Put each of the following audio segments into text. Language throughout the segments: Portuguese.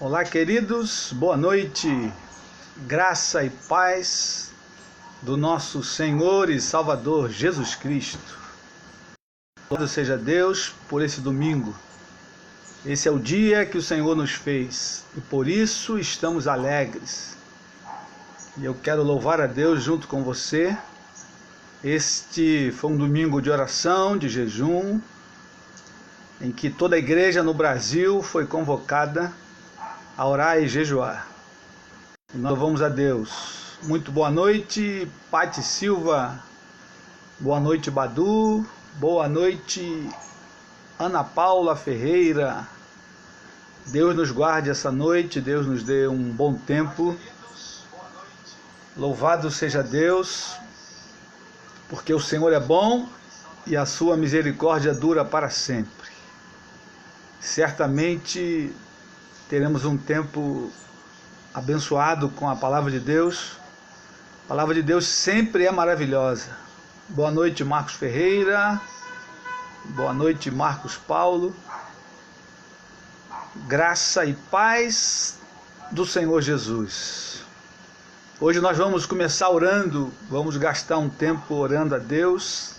Olá, queridos, boa noite, graça e paz do nosso Senhor e Salvador Jesus Cristo. Louvado seja Deus por esse domingo. Esse é o dia que o Senhor nos fez e por isso estamos alegres. E eu quero louvar a Deus junto com você. Este foi um domingo de oração, de jejum, em que toda a igreja no Brasil foi convocada a orar e jejuar. E nós louvamos a Deus. Muito boa noite, Pati Silva. Boa noite, Badu. Boa noite, Ana Paula Ferreira. Deus nos guarde essa noite, Deus nos dê um bom tempo. Louvado seja Deus, porque o Senhor é bom e a sua misericórdia dura para sempre. Certamente teremos um tempo abençoado com a palavra de Deus. A palavra de Deus sempre é maravilhosa. Boa noite, Marcos Ferreira. Boa noite, Marcos Paulo. Graça e paz do Senhor Jesus. Hoje nós vamos começar orando, vamos gastar um tempo orando a Deus,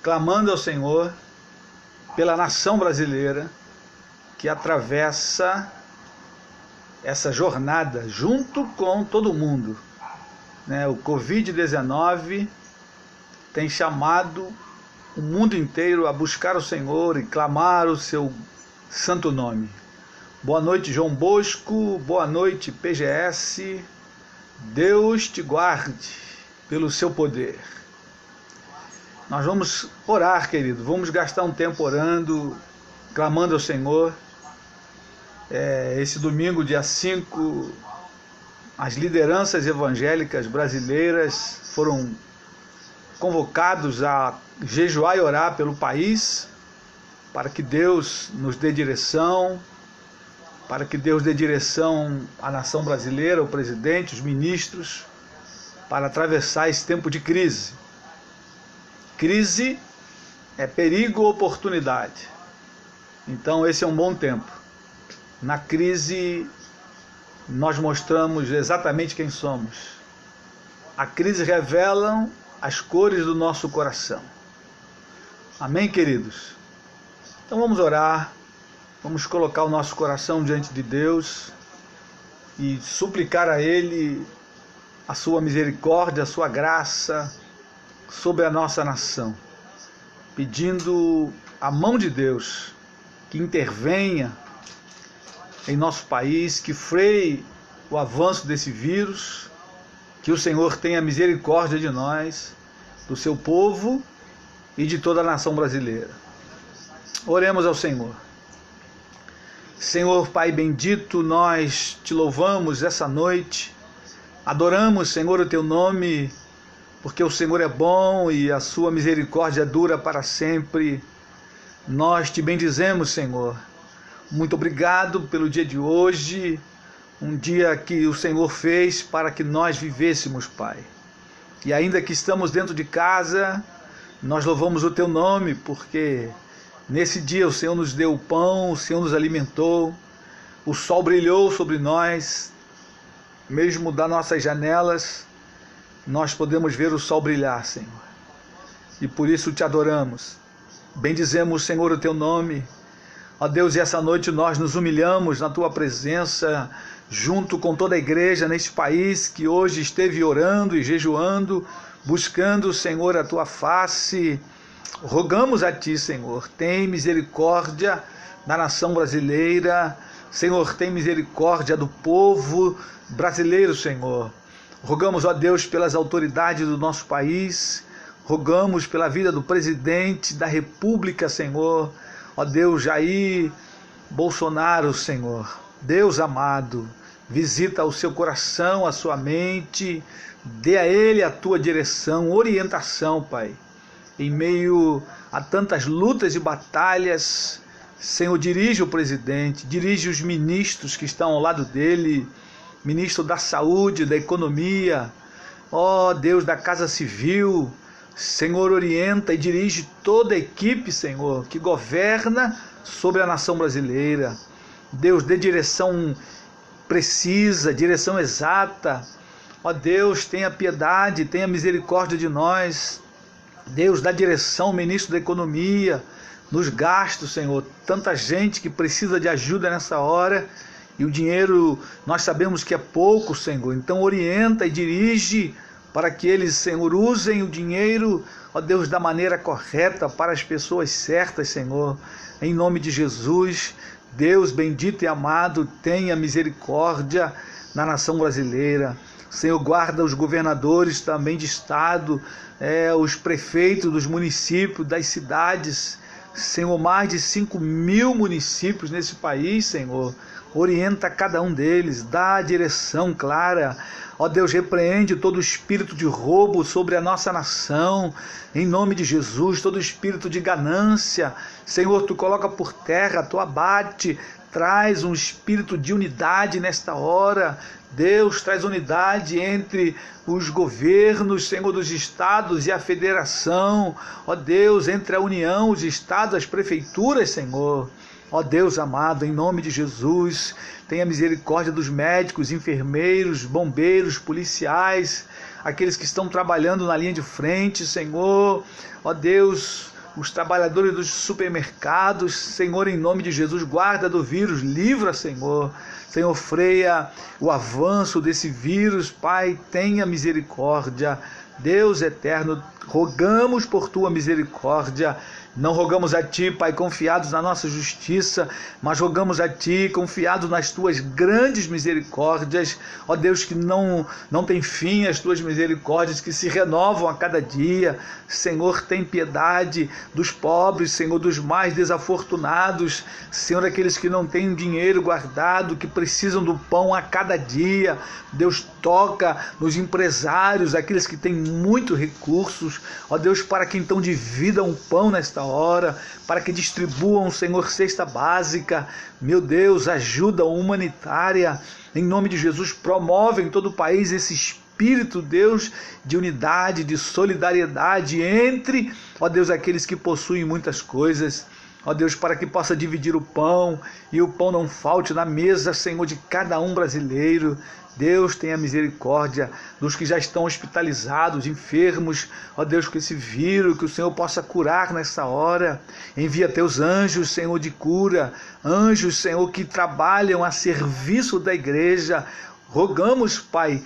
clamando ao Senhor pela nação brasileira que atravessa essa jornada junto com todo mundo. O Covid-19 tem chamado o mundo inteiro a buscar o Senhor e clamar o seu santo nome. Boa noite, João Bosco. Boa noite, PGS. Deus te guarde pelo seu poder. Nós vamos orar, querido. Vamos gastar um tempo orando, clamando ao Senhor. Esse domingo, dia 5, as lideranças evangélicas brasileiras foram convocados a jejuar e orar pelo país, para que Deus nos dê direção, para que Deus dê direção à nação brasileira, ao presidente, os ministros, para atravessar esse tempo de crise. Crise é perigo ou oportunidade. Então esse é um bom tempo. Na crise, nós mostramos exatamente quem somos. A crise revela as cores do nosso coração. Amém, queridos? Então vamos orar, vamos colocar o nosso coração diante de Deus e suplicar a Ele a sua misericórdia, a sua graça sobre a nossa nação, pedindo a mão de Deus que intervenha em nosso país, que freie o avanço desse vírus, que o Senhor tenha misericórdia de nós, do seu povo e de toda a nação brasileira. Oremos ao Senhor. Senhor Pai bendito, nós te louvamos essa noite, adoramos, Senhor, o teu nome, porque o Senhor é bom e a sua misericórdia dura para sempre. Nós te bendizemos, Senhor. Muito obrigado pelo dia de hoje, um dia que o Senhor fez para que nós vivêssemos, Pai. E ainda que estamos dentro de casa, nós louvamos o teu nome, porque nesse dia o Senhor nos deu o pão, o Senhor nos alimentou, o sol brilhou sobre nós, mesmo das nossas janelas, nós podemos ver o sol brilhar, Senhor. E por isso te adoramos. Bendizemos, Senhor, o teu nome. Ó Deus, e essa noite nós nos humilhamos na tua presença, junto com toda a igreja neste país que hoje esteve orando e jejuando, buscando, Senhor, a tua face. Rogamos a ti, Senhor, tem misericórdia da nação brasileira, Senhor, tem misericórdia do povo brasileiro, Senhor. Rogamos, ó Deus, pelas autoridades do nosso país, rogamos pela vida do presidente da República, Senhor, ó Deus, Jair Bolsonaro, Senhor. Deus amado, visita o seu coração, a sua mente, dê a ele a tua direção, orientação, Pai. Em meio a tantas lutas e batalhas, Senhor, dirige o presidente, dirige os ministros que estão ao lado dele, ministro da saúde, da economia, ó Deus, da casa civil. Senhor, orienta e dirige toda a equipe, Senhor, que governa sobre a nação brasileira. Deus, dê direção precisa, direção exata. Ó Deus, tenha piedade, tenha misericórdia de nós. Deus, dá direção ao ministro da Economia, nos gastos, Senhor. Tanta gente que precisa de ajuda nessa hora, e o dinheiro nós sabemos que é pouco, Senhor. Então orienta e dirige para que eles, Senhor, usem o dinheiro, ó Deus, da maneira correta, para as pessoas certas, Senhor. Em nome de Jesus, Deus bendito e amado, tenha misericórdia na nação brasileira. Senhor, guarda os governadores também de estado, os prefeitos dos municípios, das cidades. Senhor, mais de 5.000 municípios nesse país, Senhor. Orienta cada um deles, dá a direção clara. Ó Deus, repreende todo espírito de roubo sobre a nossa nação, em nome de Jesus, todo espírito de ganância. Senhor, tu coloca por terra, tu abate, traz um espírito de unidade nesta hora. Deus, traz unidade entre os governos, Senhor, dos estados e a federação. Ó Deus, entre a União, os estados, as prefeituras, Senhor. Ó Deus amado, em nome de Jesus, tenha misericórdia dos médicos, enfermeiros, bombeiros, policiais, aqueles que estão trabalhando na linha de frente, Senhor. Ó Deus, os trabalhadores dos supermercados, Senhor, em nome de Jesus, guarda do vírus, livra, Senhor. Senhor, freia o avanço desse vírus, Pai, tenha misericórdia. Deus eterno, rogamos por tua misericórdia. Não rogamos a Ti, Pai, confiados na nossa justiça, mas rogamos a Ti, confiados nas Tuas grandes misericórdias. Ó Deus, que não tem fim as Tuas misericórdias, que se renovam a cada dia. Senhor, tem piedade dos pobres, Senhor, dos mais desafortunados. Senhor, aqueles que não têm dinheiro guardado, que precisam do pão a cada dia. Deus, toca nos empresários, aqueles que têm muitos recursos. Ó Deus, para que então dividam o pão nesta hora, para que distribuam, Senhor, cesta básica. Meu Deus, ajuda humanitária, em nome de Jesus, promove em todo o país esse espírito, Deus, de unidade, de solidariedade entre, ó Deus, aqueles que possuem muitas coisas. Ó Deus, para que possa dividir o pão e o pão não falte na mesa, Senhor, de cada um brasileiro. Deus, tenha misericórdia dos que já estão hospitalizados, enfermos. Ó Deus, com esse vírus, que o Senhor possa curar nessa hora. Envia teus anjos, Senhor, de cura. Anjos, Senhor, que trabalham a serviço da igreja. Rogamos, Pai,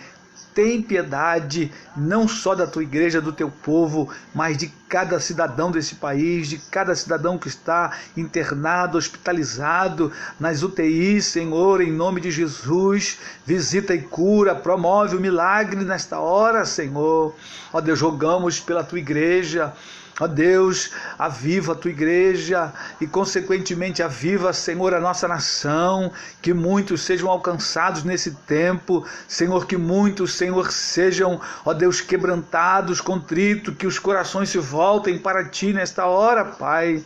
tem piedade, não só da tua igreja, do teu povo, mas de cada cidadão desse país, de cada cidadão que está internado, hospitalizado, nas UTIs, Senhor, em nome de Jesus. Visita e cura, promove o milagre nesta hora, Senhor. Ó Deus, rogamos pela tua igreja. Ó Deus, aviva a tua igreja e, consequentemente, aviva, Senhor, a nossa nação, que muitos sejam alcançados nesse tempo, Senhor, que muitos, Senhor, sejam, ó Deus, quebrantados, contritos, que os corações se voltem para ti nesta hora, Pai.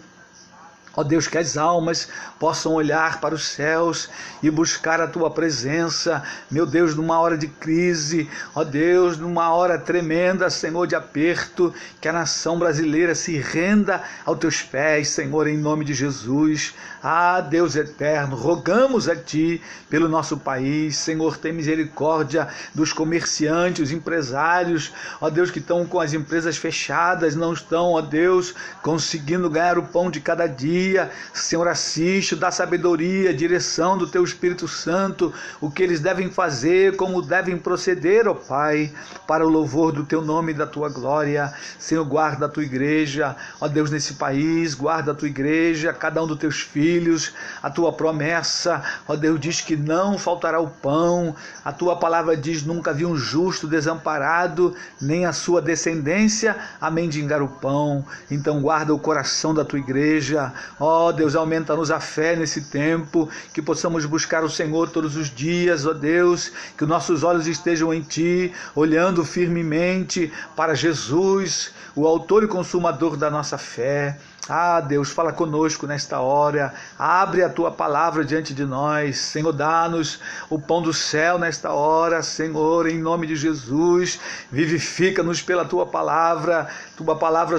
Ó Deus, que as almas possam olhar para os céus e buscar a Tua presença, meu Deus, numa hora de crise, ó Deus, numa hora tremenda, Senhor, de aperto, que a nação brasileira se renda aos Teus pés, Senhor, em nome de Jesus. Ah, Deus eterno, rogamos a Ti pelo nosso país, Senhor, tem misericórdia dos comerciantes, os empresários, ó Deus, que estão com as empresas fechadas, não estão, ó Deus, conseguindo ganhar o pão de cada dia. Senhor, assiste, dá sabedoria, direção do Teu Espírito Santo, o que eles devem fazer, como devem proceder, ó Pai, para o louvor do Teu nome e da Tua glória. Senhor, guarda a Tua igreja, ó Deus, nesse país, guarda a Tua igreja, cada um dos Teus filhos, a Tua promessa, ó Deus, diz que não faltará o pão, a Tua palavra diz, nunca vi um justo desamparado, nem a sua descendência a mendigar o pão. Então guarda o coração da Tua igreja. Ó Deus, aumenta-nos a fé nesse tempo, que possamos buscar o Senhor todos os dias, ó Deus, que os nossos olhos estejam em Ti, olhando firmemente para Jesus, o autor e consumador da nossa fé. Ah, Deus, fala conosco nesta hora, abre a tua palavra diante de nós, Senhor, dá-nos o pão do céu nesta hora, Senhor, em nome de Jesus, vivifica-nos pela tua palavra,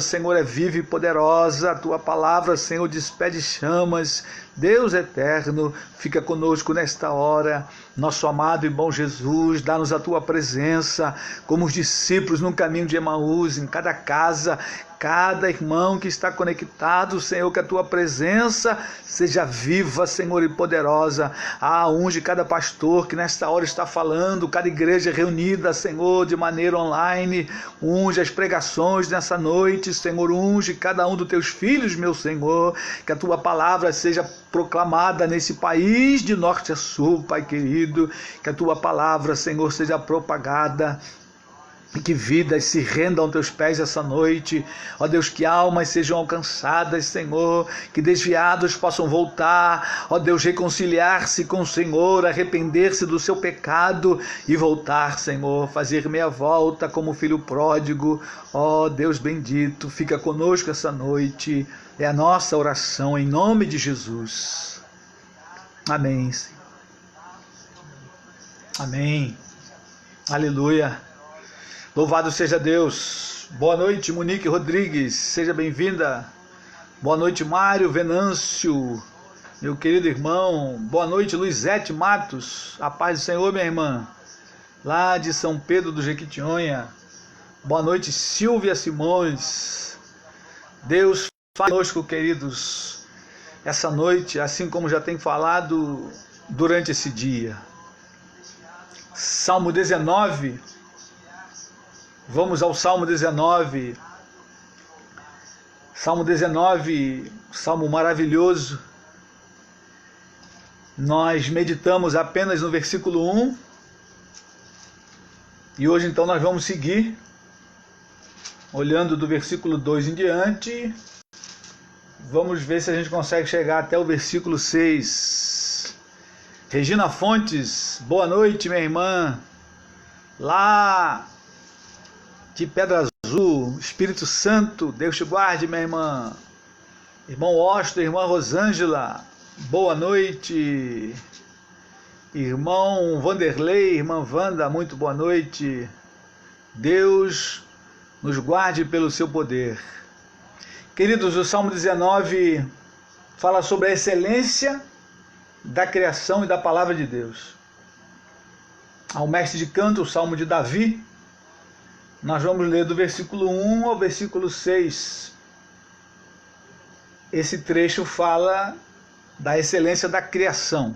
Senhor, é viva e poderosa, a tua palavra, Senhor, despede chamas, Deus eterno, fica conosco nesta hora, nosso amado e bom Jesus, dá-nos a tua presença, como os discípulos no caminho de Emaús, em cada casa, cada irmão que está conectado, Senhor, que a tua presença seja viva, Senhor, e poderosa. Ah, unge cada pastor que nesta hora está falando, cada igreja reunida, Senhor, de maneira online, unge as pregações nessa noite, Senhor, unge cada um dos teus filhos, meu Senhor, que a tua palavra seja proclamada nesse país de norte a sul, Pai querido, que a tua palavra, Senhor, seja propagada, e que vidas se rendam aos teus pés essa noite, ó Deus, que almas sejam alcançadas, Senhor, que desviados possam voltar, ó Deus, reconciliar-se com o Senhor, arrepender-se do seu pecado e voltar, Senhor, fazer meia volta como filho pródigo, ó Deus bendito, fica conosco essa noite, é a nossa oração em nome de Jesus. Amém, Senhor. Amém. Aleluia. Louvado seja Deus. Boa noite, Monique Rodrigues, seja bem-vinda. Boa noite, Mário Venâncio, meu querido irmão. Boa noite, Luizete Matos. A paz do Senhor, minha irmã, lá de São Pedro do Jequitinhonha. Boa noite, Silvia Simões. Deus fala conosco, queridos, essa noite, assim como já tem falado durante esse dia. Salmo 19. Vamos ao Salmo 19, Salmo 19, Salmo maravilhoso. Nós meditamos apenas no versículo 1, e hoje então nós vamos seguir, olhando do versículo 2 em diante, vamos ver se a gente consegue chegar até o versículo 6. Regina Fontes, boa noite, minha irmã, lá de Pedra Azul, Espírito Santo, Deus te guarde, minha irmã. Irmão Osto, irmã Rosângela, boa noite. Irmão Vanderlei, irmã Wanda, muito boa noite. Deus nos guarde pelo seu poder. Queridos, o Salmo 19 fala sobre a excelência da criação e da palavra de Deus. Ao mestre de canto, o Salmo de Davi, nós vamos ler do versículo 1 ao versículo 6. Esse trecho fala da excelência da criação.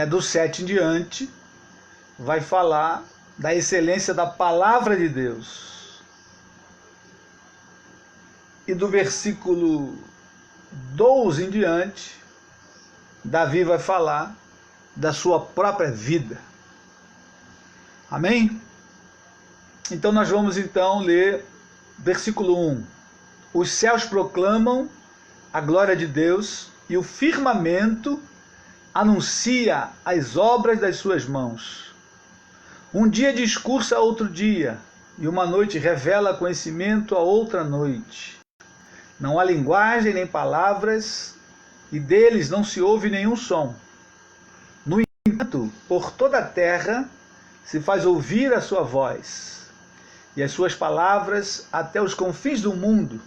Do 7 em diante, vai falar da excelência da palavra de Deus. E do versículo 12 em diante, Davi vai falar da sua própria vida. Amém? Então nós vamos ler versículo 1. Os céus proclamam a glória de Deus e o firmamento anuncia as obras das suas mãos. Um dia discursa a outro dia, e uma noite revela conhecimento a outra noite. Não há linguagem nem palavras, e deles não se ouve nenhum som. No entanto, por toda a terra se faz ouvir a sua voz, e as suas palavras até os confins do mundo.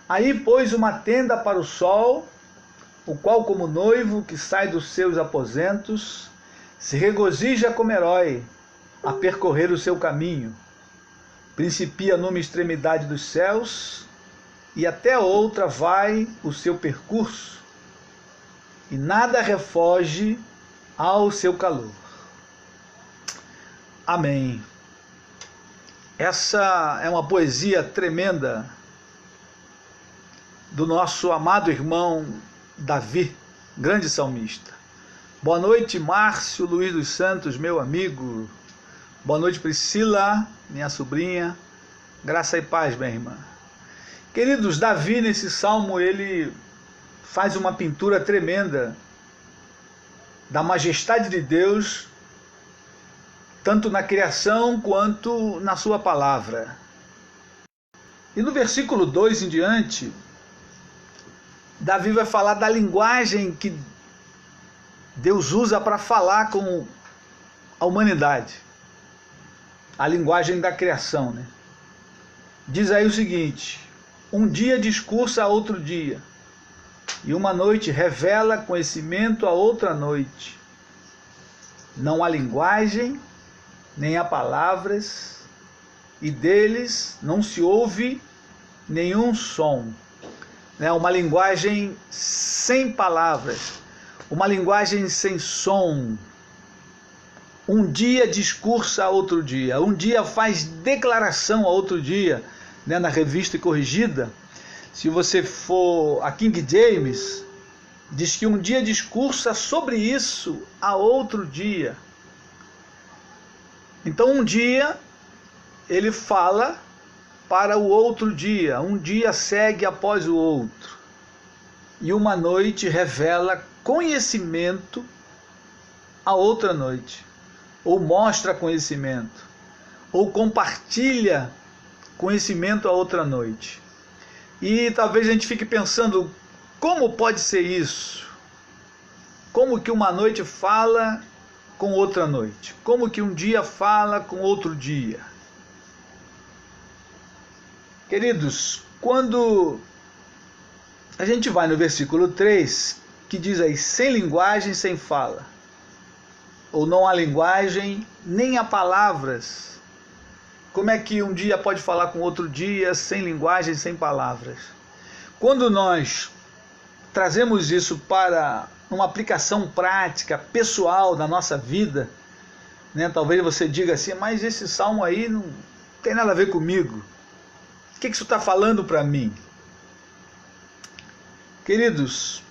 Aí pôs uma tenda para o sol, o qual, como noivo que sai dos seus aposentos, se regozija como herói a percorrer o seu caminho. Principia numa extremidade dos céus, e até outra vai o seu percurso, e nada refoge ao seu calor. Amém. Essa é uma poesia tremenda do nosso amado irmão Davi, grande salmista. Boa noite, Márcio Luiz dos Santos, meu amigo. Boa noite, Priscila, minha sobrinha. Graça e paz, minha irmã. Queridos, Davi, nesse salmo, ele faz uma pintura tremenda da majestade de Deus, tanto na criação quanto na sua palavra. E no versículo 2 em diante, Davi vai falar da linguagem que Deus usa para falar com a humanidade. A linguagem da criação, né? Diz aí o seguinte: um dia discursa a outro dia, e uma noite revela conhecimento a outra noite. Não há linguagem, nem há palavras, e deles não se ouve nenhum som. Uma linguagem sem palavras, uma linguagem sem som. Um dia discursa a outro dia, um dia faz declaração a outro dia, na Revista Corrigida. Se você for a King James, diz que um dia discursa sobre isso a outro dia. Então um dia ele fala para o outro dia, um dia segue após o outro, e uma noite revela conhecimento a outra noite, ou mostra conhecimento, ou compartilha conhecimento a outra noite. E talvez a gente fique pensando, como pode ser isso? Como que uma noite fala com outra noite? Como que um dia fala com outro dia? Queridos, quando a gente vai no versículo 3, que diz aí, sem linguagem, sem fala, ou não há linguagem, nem há palavras. Como é que um dia pode falar com outro dia sem linguagem, sem palavras? Quando nós trazemos isso para uma aplicação prática, pessoal da nossa vida, talvez você diga assim, mas esse salmo aí não tem nada a ver comigo. O que isso está falando para mim? Queridos,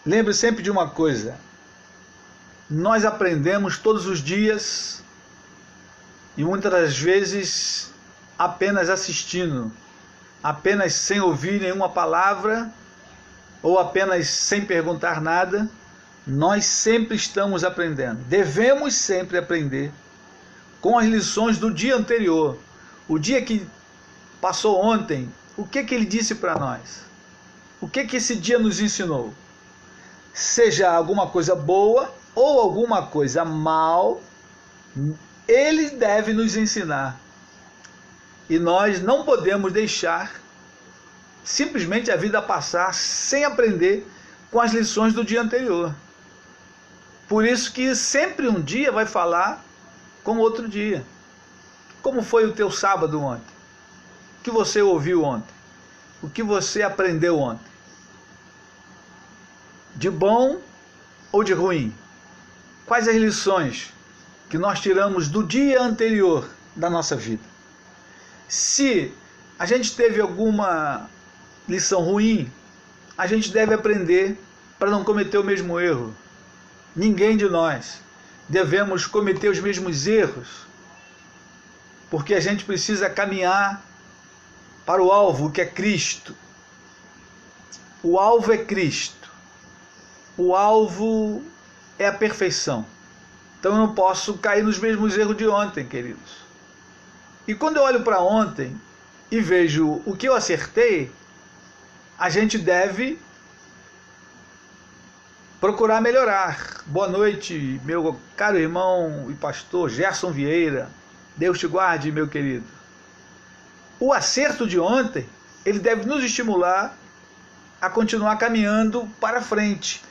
lembre sempre de uma coisa: nós aprendemos todos os dias, e muitas das vezes apenas assistindo, apenas sem ouvir nenhuma palavra, ou apenas sem perguntar nada. Nós sempre estamos aprendendo, devemos sempre aprender com as lições do dia anterior. O dia que passou ontem, o que ele disse para nós? O que esse dia nos ensinou? Seja alguma coisa boa ou alguma coisa mal, ele deve nos ensinar. E nós não podemos deixar simplesmente a vida passar sem aprender com as lições do dia anterior. Por isso que sempre um dia vai falar com outro dia. Como foi o teu sábado ontem? O que você ouviu ontem? O que você aprendeu ontem? De bom ou de ruim? Quais as lições que nós tiramos do dia anterior da nossa vida? Se a gente teve alguma lição ruim, a gente deve aprender para não cometer o mesmo erro. Ninguém de nós devemos cometer os mesmos erros, porque a gente precisa caminhar para o alvo, que é Cristo. O alvo é Cristo. O alvo é a perfeição. Então eu não posso cair nos mesmos erros de ontem, queridos. E quando eu olho para ontem e vejo o que eu acertei, a gente deve procurar melhorar. Boa noite, meu caro irmão e pastor Gerson Vieira. Deus te guarde, meu querido. O acerto de ontem, ele deve nos estimular a continuar caminhando para frente.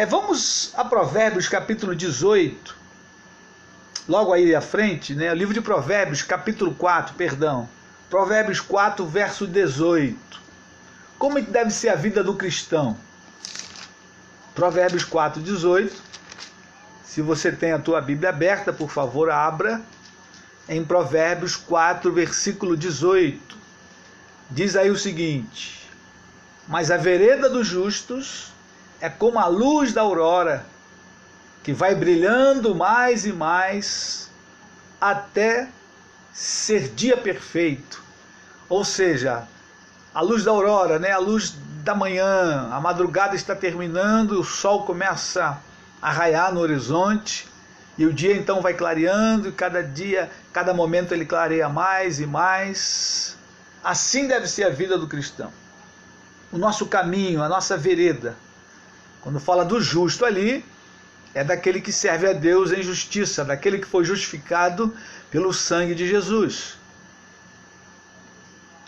Vamos a Provérbios capítulo 18, logo aí à frente, o livro de Provérbios capítulo 4, Provérbios 4, verso 18. Como é que deve ser a vida do cristão? Provérbios 4, 18. Se você tem a tua Bíblia aberta, por favor, abra em Provérbios 4, versículo 18. Diz aí o seguinte: mas a vereda dos justos é como a luz da aurora, que vai brilhando mais e mais até ser dia perfeito. Ou seja, a luz da aurora, a luz da manhã, a madrugada está terminando, o sol começa a raiar no horizonte, e o dia então vai clareando, e cada dia, cada momento ele clareia mais e mais. Assim deve ser a vida do cristão. o nosso caminho, a nossa vereda. Quando fala do justo ali, é daquele que serve a Deus em justiça, daquele que foi justificado pelo sangue de Jesus.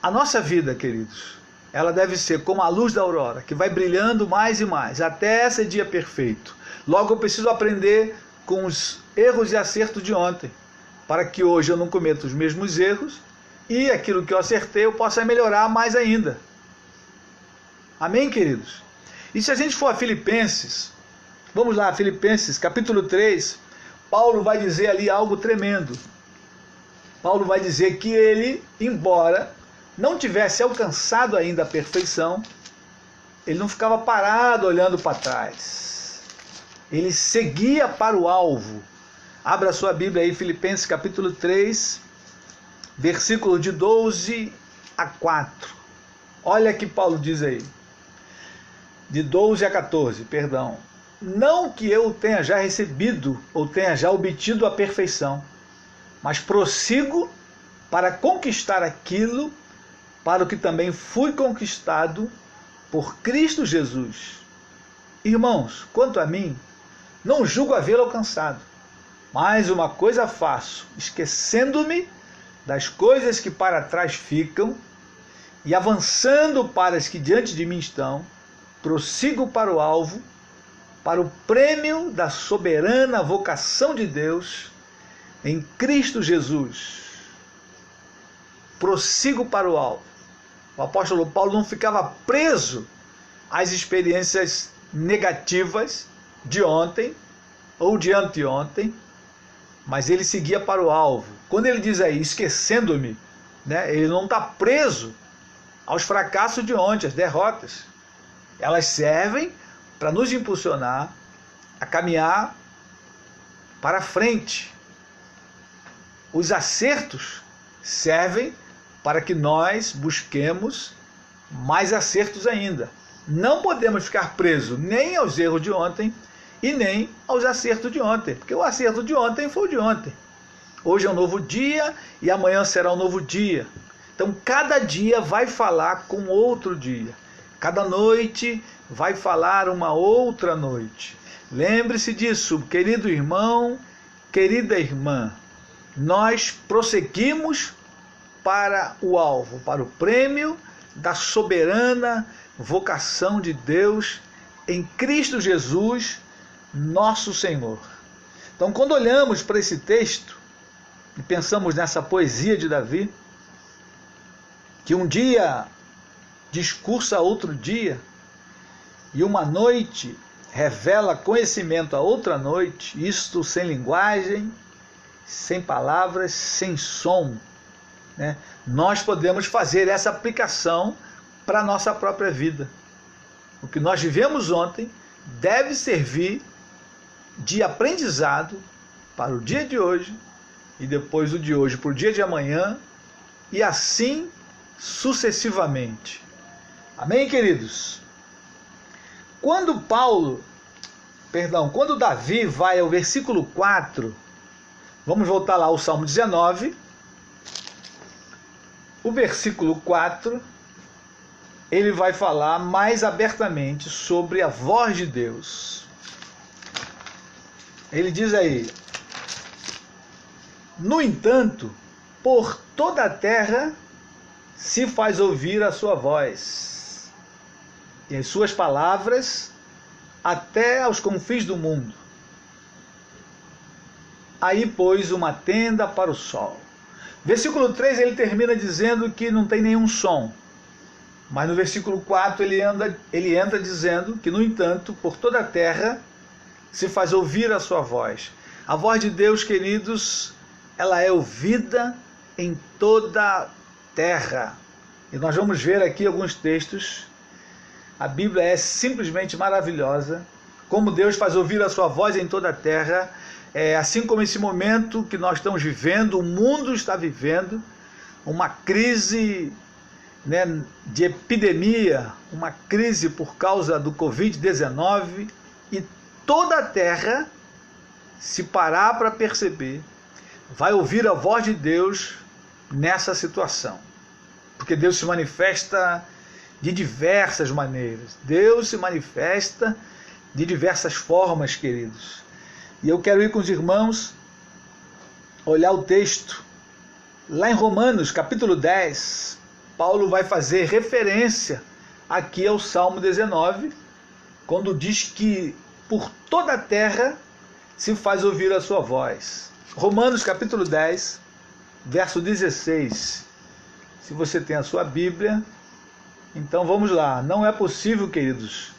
A nossa vida, queridos, ela deve ser como a luz da aurora, que vai brilhando mais e mais, até ser dia perfeito. Logo eu preciso aprender com os erros e acertos de ontem, para que hoje eu não cometa os mesmos erros e aquilo que eu acertei eu possa melhorar mais ainda. Amém, queridos? E se a gente for a Filipenses, vamos lá, Filipenses capítulo 3, Paulo vai dizer ali algo tremendo. Paulo vai dizer que ele, embora não tivesse alcançado ainda a perfeição, ele não ficava parado olhando para trás. Ele seguia para o alvo. Abra sua Bíblia aí, Filipenses capítulo 3, versículo de 12 a 4. Olha que Paulo diz aí. De 12 a 14, perdão. Não que eu tenha já recebido ou tenha já obtido a perfeição, mas prossigo para conquistar aquilo para o que também fui conquistado por Cristo Jesus. Irmãos, quanto a mim, não julgo havê-lo alcançado, mas uma coisa faço, esquecendo-me das coisas que para trás ficam e avançando para as que diante de mim estão, prossigo para o alvo, para o prêmio da soberana vocação de Deus em Cristo Jesus. Prossigo para o alvo. O apóstolo Paulo não ficava preso às experiências negativas de ontem ou de anteontem, mas ele seguia para o alvo. Quando ele diz aí, esquecendo-me, né, ele não está preso aos fracassos de ontem, às derrotas. Elas servem para nos impulsionar a caminhar para frente. Os acertos servem para que nós busquemos mais acertos ainda. Não podemos ficar presos nem aos erros de ontem e nem aos acertos de ontem, porque o acerto de ontem foi o de ontem. Hoje é um novo dia e amanhã será um novo dia. Então cada dia vai falar com outro dia. Cada noite vai falar uma outra noite. Lembre-se disso, querido irmão, querida irmã. Nós prosseguimos para o alvo, para o prêmio da soberana vocação de Deus em Cristo Jesus, nosso Senhor. Então, quando olhamos para esse texto e pensamos nessa poesia de Davi, que um dia discursa outro dia, e uma noite revela conhecimento a outra noite, isto sem linguagem, sem palavras, sem som, né? Nós podemos fazer essa aplicação para a nossa própria vida. O que nós vivemos ontem deve servir de aprendizado para o dia de hoje, e depois do de hoje para o dia de amanhã, e assim sucessivamente. Amém, queridos? Quando Davi vai ao versículo 4, vamos voltar lá ao Salmo 19, o versículo 4, ele vai falar mais abertamente sobre a voz de Deus. Ele diz aí: no entanto, por toda a terra se faz ouvir a sua voz, e as suas palavras até aos confins do mundo. Aí pôs uma tenda para o sol. Versículo 3 ele termina dizendo que não tem nenhum som. Mas no versículo 4 ele entra dizendo que, no entanto, por toda a terra se faz ouvir a sua voz. A voz de Deus, queridos, ela é ouvida em toda a terra. E nós vamos ver aqui alguns textos. A Bíblia é simplesmente maravilhosa. Como Deus faz ouvir a sua voz em toda a terra. Assim como esse momento que nós estamos vivendo, o mundo está vivendo, uma crise, né, de epidemia, uma crise por causa do Covid-19, e toda a terra, se parar para perceber, vai ouvir a voz de Deus nessa situação. Porque Deus se manifesta de diversas maneiras. Deus se manifesta de diversas formas, queridos. E eu quero ir com os irmãos olhar o texto. Lá em Romanos, capítulo 10, Paulo vai fazer referência aqui ao Salmo 19, quando diz que por toda a terra se faz ouvir a sua voz. Romanos, capítulo 10, verso 16. Se você tem a sua Bíblia, então vamos lá. Não é possível, queridos,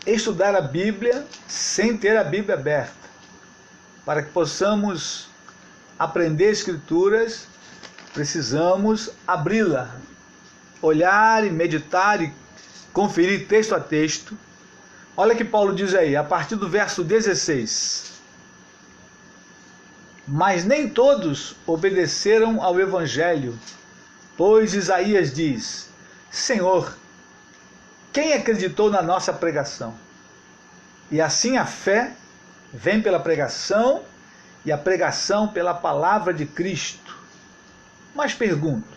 estudar a Bíblia sem ter a Bíblia aberta. Para que possamos aprender Escrituras, precisamos abri-la, olhar e meditar e conferir texto a texto. Olha que Paulo diz aí, a partir do verso 16. Mas nem todos obedeceram ao Evangelho, pois Isaías diz: Senhor, quem acreditou na nossa pregação? E assim a fé vem pela pregação, e a pregação pela palavra de Cristo. Mas pergunto,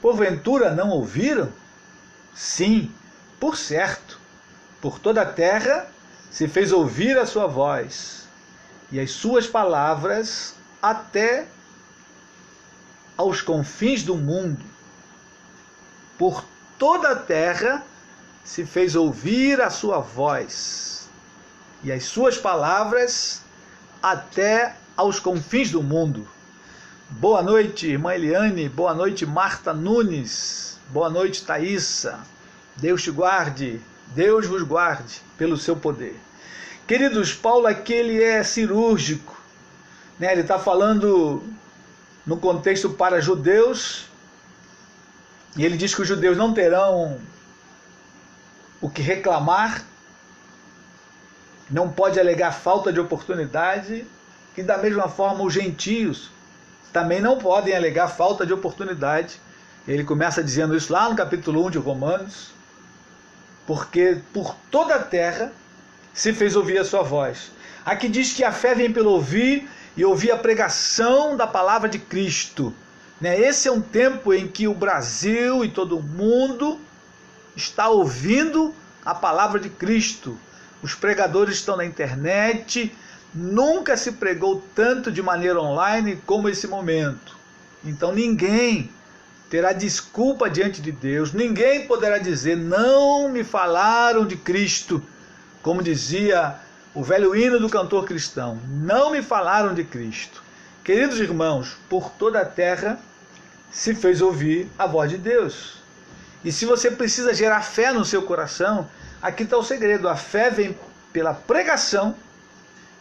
porventura não ouviram? Sim, por certo, por toda a terra se fez ouvir a sua voz, e as suas palavras até aos confins do mundo. Por toda a terra se fez ouvir a sua voz, e as suas palavras até aos confins do mundo. Boa noite, irmã Eliane. Boa noite, Marta Nunes. Boa noite, Thaísa. Deus te guarde, Deus vos guarde pelo seu poder. Queridos, Paulo aqui ele é cirúrgico, né? Ele está falando no contexto para judeus, e ele diz que os judeus não terão o que reclamar, não pode alegar falta de oportunidade, e da mesma forma os gentios também não podem alegar falta de oportunidade. Ele começa dizendo isso lá no capítulo 1 de Romanos, porque por toda a terra se fez ouvir a sua voz. Aqui diz que a fé vem pelo ouvir, e ouvir a pregação da palavra de Cristo. Esse é um tempo em que o Brasil e todo o mundo está ouvindo a palavra de Cristo. Os pregadores estão na internet. Nunca se pregou tanto de maneira online como esse momento. Então ninguém terá desculpa diante de Deus. Ninguém poderá dizer, não me falaram de Cristo. Como dizia o velho hino do cantor cristão, não me falaram de Cristo. Queridos irmãos, por toda a terra se fez ouvir a voz de Deus. E se você precisa gerar fé no seu coração, aqui está o segredo. A fé vem pela pregação,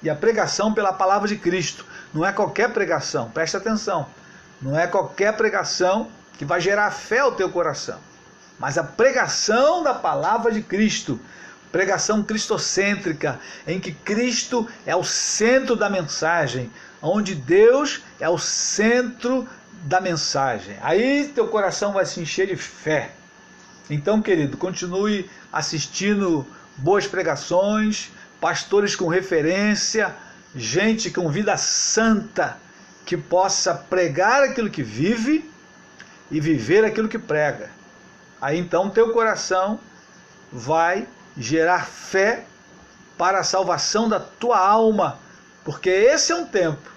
e a pregação pela palavra de Cristo. Não é qualquer pregação, presta atenção. Não é qualquer pregação que vai gerar fé ao teu coração, mas a pregação da palavra de Cristo. Pregação cristocêntrica, em que Cristo é o centro da mensagem, onde Deus é o centro da mensagem. Aí teu coração vai se encher de fé. Então, querido, continue assistindo boas pregações, pastores com referência, gente com vida santa, que possa pregar aquilo que vive e viver aquilo que prega. Aí então teu coração vai gerar fé para a salvação da tua alma, porque esse é um tempo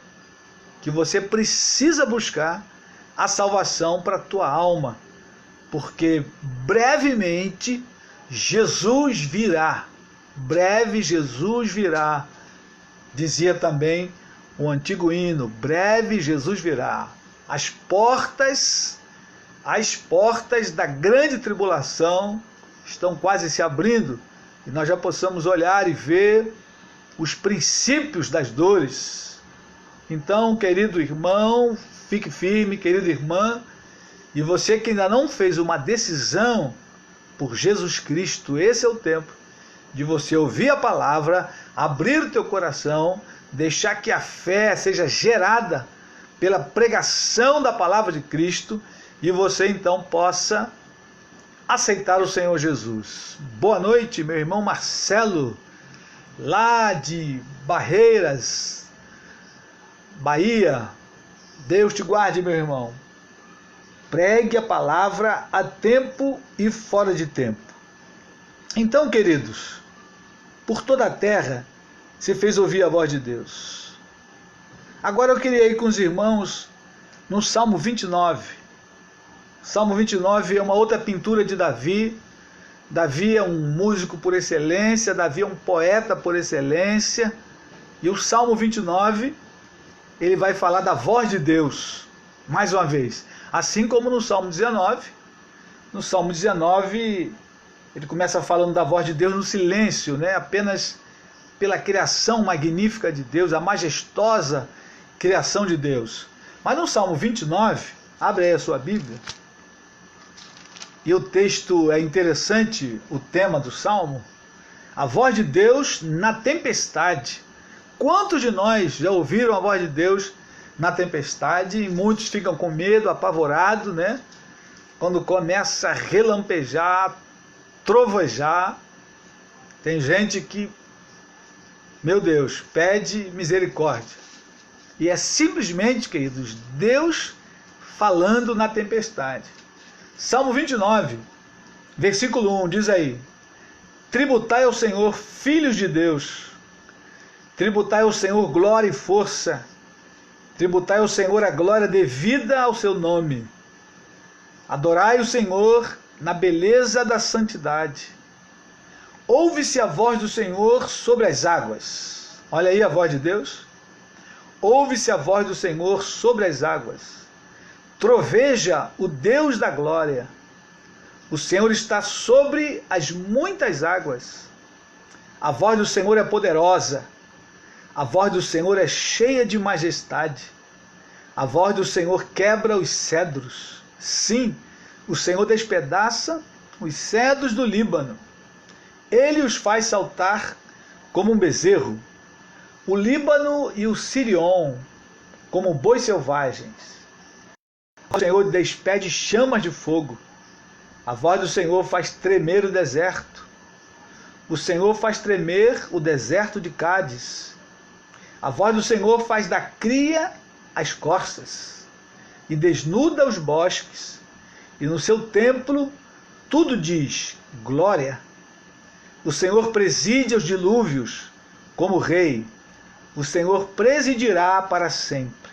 que você precisa buscar a salvação para a tua alma, porque brevemente Jesus virá. Breve Jesus virá. Dizia também o antigo hino, breve Jesus virá. As portas da grande tribulação estão quase se abrindo, e nós já possamos olhar e ver os princípios das dores. Então, querido irmão, fique firme, querida irmã, e você que ainda não fez uma decisão por Jesus Cristo, esse é o tempo de você ouvir a palavra, abrir o teu coração, deixar que a fé seja gerada pela pregação da palavra de Cristo, e você então possa aceitar o Senhor Jesus. Boa noite, meu irmão Marcelo, lá de Barreiras, Bahia. Deus te guarde, meu irmão. Pregue a palavra a tempo e fora de tempo. Então, queridos, por toda a terra se fez ouvir a voz de Deus. Agora eu queria ir com os irmãos no Salmo 29. Salmo 29 é uma outra pintura de Davi. Davi é um músico por excelência, Davi é um poeta por excelência. E o Salmo 29, ele vai falar da voz de Deus, mais uma vez. Assim como no Salmo 19. No Salmo 19, ele começa falando da voz de Deus no silêncio, né? Apenas pela criação magnífica de Deus, a majestosa criação de Deus. Mas no Salmo 29, abre aí a sua Bíblia, e o texto é interessante, o tema do Salmo, a voz de Deus na tempestade. Quantos de nós já ouviram a voz de Deus na tempestade? E muitos ficam com medo, apavorados, né? Quando começa a relampejar, trovejar, tem gente que, meu Deus, pede misericórdia. E é simplesmente, queridos, Deus falando na tempestade. Salmo 29, versículo 1, diz aí: tributai ao Senhor, filhos de Deus, tributai ao Senhor glória e força, tributai ao Senhor a glória devida ao seu nome. Adorai o Senhor na beleza da santidade. Ouve-se a voz do Senhor sobre as águas. Olha aí a voz de Deus. Ouve-se a voz do Senhor sobre as águas. Troveja o Deus da glória. O Senhor está sobre as muitas águas. A voz do Senhor é poderosa. A voz do Senhor é cheia de majestade. A voz do Senhor quebra os cedros. Sim, o Senhor despedaça os cedros do Líbano. Ele os faz saltar como um bezerro. O Líbano e o Sirion como bois selvagens. O Senhor despede chamas de fogo. A voz do Senhor faz tremer o deserto. O Senhor faz tremer o deserto de Cádiz. A voz do Senhor faz da cria as corças e desnuda os bosques. E no seu templo tudo diz glória. O Senhor preside os dilúvios como rei. O Senhor presidirá para sempre.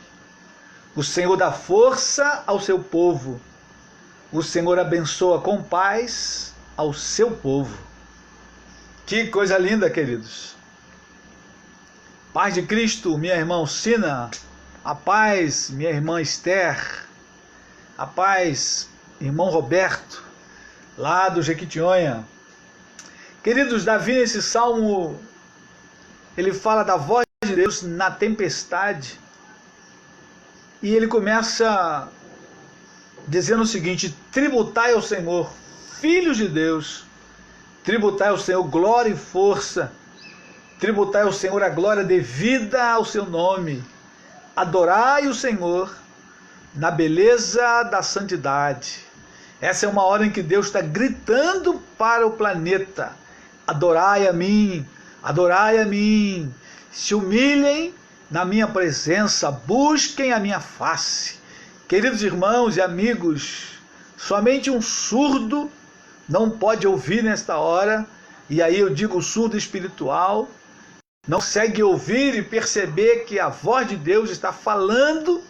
O Senhor dá força ao seu povo. O Senhor abençoa com paz ao seu povo. Que coisa linda, queridos. Paz de Cristo, minha irmã Sina. A paz, minha irmã Esther. A paz, irmão Roberto, lá do Jequitinhonha. Queridos, Davi nesse salmo, ele fala da voz de Deus na tempestade. E ele começa dizendo o seguinte: tributai ao Senhor, filhos de Deus, tributai ao Senhor glória e força, tributai ao Senhor a glória devida ao seu nome, adorai o Senhor na beleza da santidade. Essa é uma hora em que Deus está gritando para o planeta: adorai a mim, se humilhem na minha presença, busquem a minha face. Queridos irmãos e amigos, somente um surdo não pode ouvir nesta hora, e aí eu digo surdo espiritual, não consegue ouvir e perceber que a voz de Deus está falando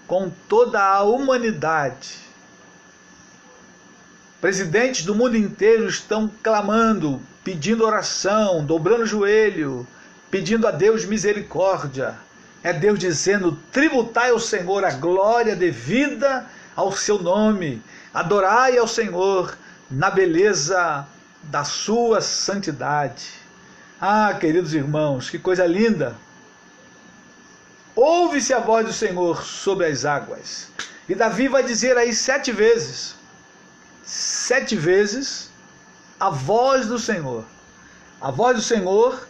com toda a humanidade. Presidentes do mundo inteiro estão clamando, pedindo oração, dobrando o joelho, pedindo a Deus misericórdia. É Deus dizendo: tributai ao Senhor a glória devida ao seu nome, adorai ao Senhor na beleza da sua santidade. Ah, queridos irmãos, que coisa linda! Ouve-se a voz do Senhor sobre as águas. E Davi vai dizer aí 7 vezes, 7 vezes, a voz do Senhor. A voz do Senhor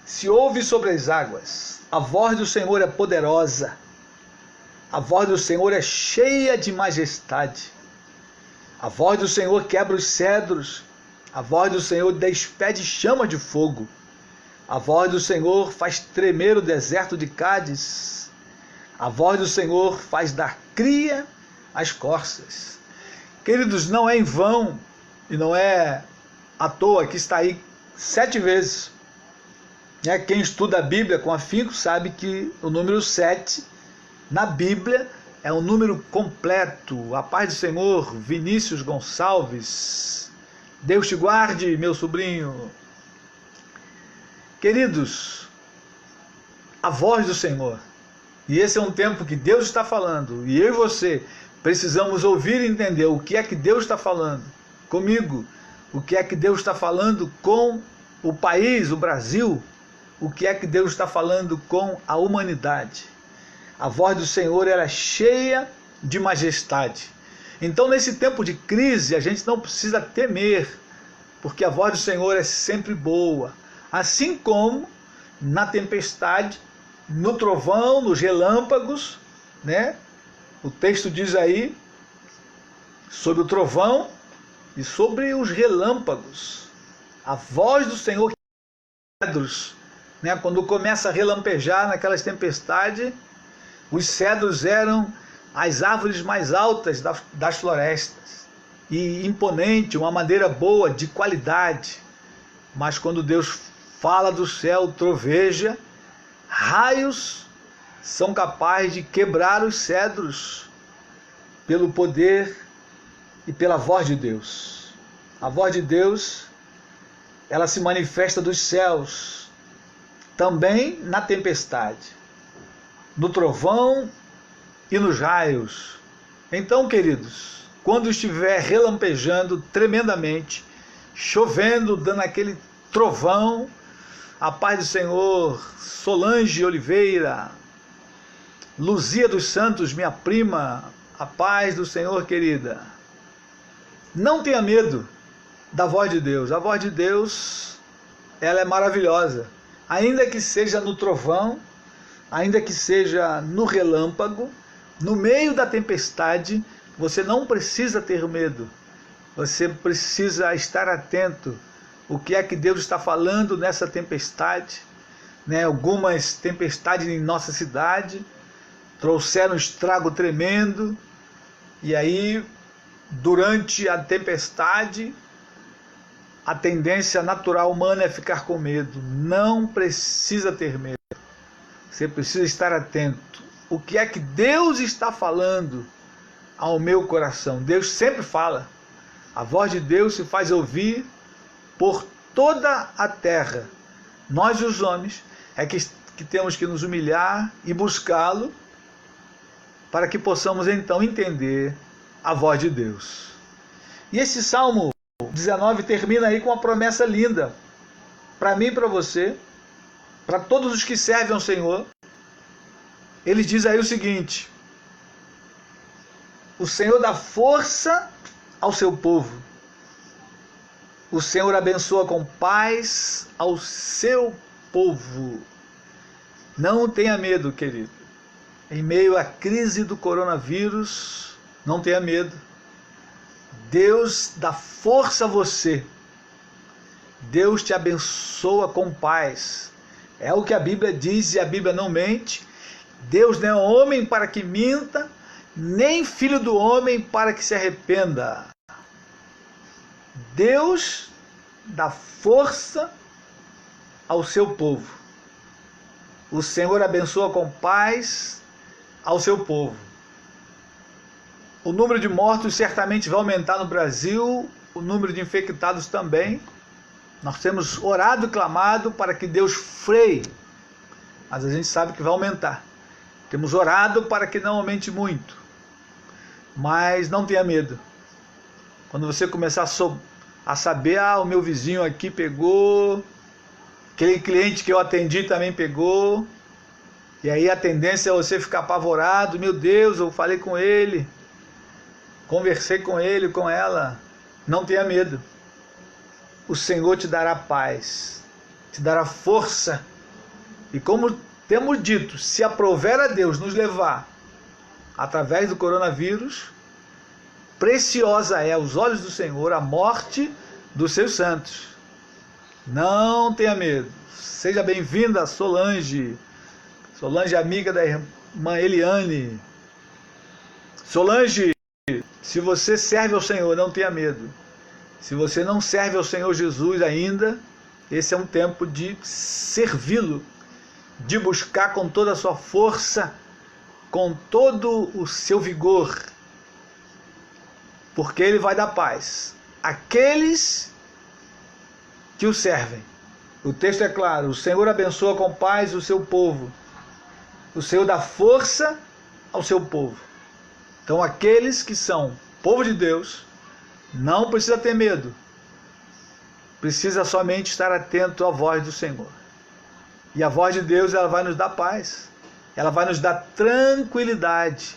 se ouve sobre as águas. A voz do Senhor é poderosa. A voz do Senhor é cheia de majestade. A voz do Senhor quebra os cedros. A voz do Senhor despede chama de fogo. A voz do Senhor faz tremer o deserto de Cádiz. A voz do Senhor faz dar cria às corças. Queridos, não é em vão e não é à toa que está aí 7 vezes. Quem estuda a Bíblia com afinco sabe que o número 7 na Bíblia é um número completo. A paz do Senhor, Vinícius Gonçalves. Deus te guarde, meu sobrinho. Queridos, a voz do Senhor. E esse é um tempo que Deus está falando. E eu e você precisamos ouvir e entender o que é que Deus está falando comigo. O que é que Deus está falando com o país, o Brasil. O que é que Deus está falando com a humanidade. A voz do Senhor era cheia de majestade. Então, nesse tempo de crise, a gente não precisa temer, porque a voz do Senhor é sempre boa. Assim como na tempestade, no trovão, nos relâmpagos, né? O texto diz aí sobre o trovão e sobre os relâmpagos. A voz do Senhor, né? Quando começa a relampejar naquelas tempestades, os cedros eram as árvores mais altas das florestas, e imponente, uma madeira boa, de qualidade. Mas quando Deus fala do céu, troveja, raios são capazes de quebrar os cedros pelo poder e pela voz de Deus. A voz de Deus, ela se manifesta dos céus, também na tempestade, no trovão e nos raios. Então, queridos, quando estiver relampejando tremendamente, chovendo, dando aquele trovão, a paz do Senhor, Solange Oliveira, Luzia dos Santos, minha prima, a paz do Senhor, querida. Não tenha medo da voz de Deus. A voz de Deus, ela é maravilhosa. Ainda que seja no trovão, ainda que seja no relâmpago, no meio da tempestade, você não precisa ter medo. Você precisa estar atento. O que é que Deus está falando nessa tempestade? Né? Algumas tempestades em nossa cidade trouxeram um estrago tremendo. E aí, durante a tempestade, a tendência natural humana é ficar com medo. Não precisa ter medo. Você precisa estar atento. O que é que Deus está falando ao meu coração? Deus sempre fala. A voz de Deus se faz ouvir por toda a terra. Nós, os homens, é que temos que nos humilhar e buscá-lo para que possamos então entender a voz de Deus. E esse Salmo 19 termina aí com uma promessa linda para mim e para você, para todos os que servem ao Senhor. Ele diz aí o seguinte: o Senhor dá força ao seu povo. O Senhor abençoa com paz ao seu povo. Não tenha medo, querido. Em meio à crise do coronavírus, não tenha medo. Deus dá força a você. Deus te abençoa com paz. É o que a Bíblia diz e a Bíblia não mente. Deus não é homem para que minta, nem filho do homem para que se arrependa. Deus dá força ao seu povo. O Senhor abençoa com paz ao seu povo. O número de mortos certamente vai aumentar no Brasil, o número de infectados também. Nós temos orado e clamado para que Deus freie, mas a gente sabe que vai aumentar. Temos orado para que não aumente muito, mas não tenha medo. Quando você começar a saber, o meu vizinho aqui pegou, aquele cliente que eu atendi também pegou, e aí a tendência é você ficar apavorado. Meu Deus, eu falei com ele, conversei com ele, com ela. Não tenha medo. O Senhor te dará paz, te dará força, e como temos dito, se aprouver a Deus nos levar através do coronavírus, preciosa é aos olhos do Senhor a morte dos seus santos. Não tenha medo. Seja bem-vinda, Solange. Solange, amiga da irmã Eliane. Solange, se você serve ao Senhor, não tenha medo. Se você não serve ao Senhor Jesus ainda, esse é um tempo de servi-lo, de buscar com toda a sua força, com todo o seu vigor, porque Ele vai dar paz àqueles que o servem. O texto é claro: o Senhor abençoa com paz o seu povo, o Senhor dá força ao seu povo. Então aqueles que são povo de Deus, não precisa ter medo, precisa somente estar atento à voz do Senhor. E a voz de Deus, ela vai nos dar paz, ela vai nos dar tranquilidade.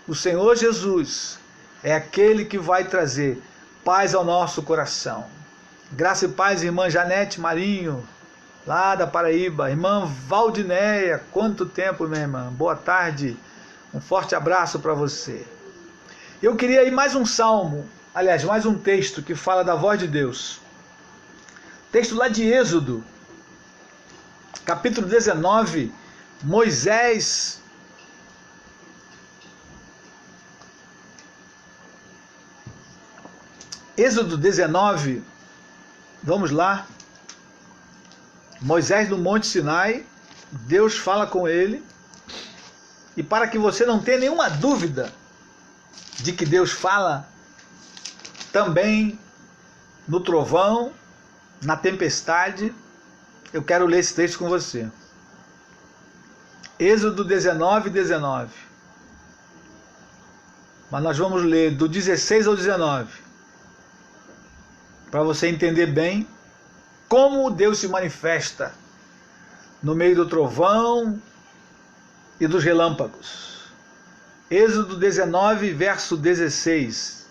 O Senhor Jesus é aquele que vai trazer paz ao nosso coração. Graça e paz, irmã Janete Marinho, lá da Paraíba. Irmã Valdinéia, quanto tempo, minha irmã? Boa tarde, um forte abraço para você. Eu queria ir mais um salmo, aliás, mais um texto que fala da voz de Deus. Texto lá de Êxodo, capítulo 19, Moisés Êxodo 19, vamos lá. Moisés no Monte Sinai, Deus fala com ele, e para que você não tenha nenhuma dúvida de que Deus fala também no trovão, na tempestade, eu quero ler esse texto com você. Êxodo 19, 19. Mas nós vamos ler do 16 ao 19, para você entender bem como Deus se manifesta no meio do trovão e dos relâmpagos. Êxodo 19, verso 16.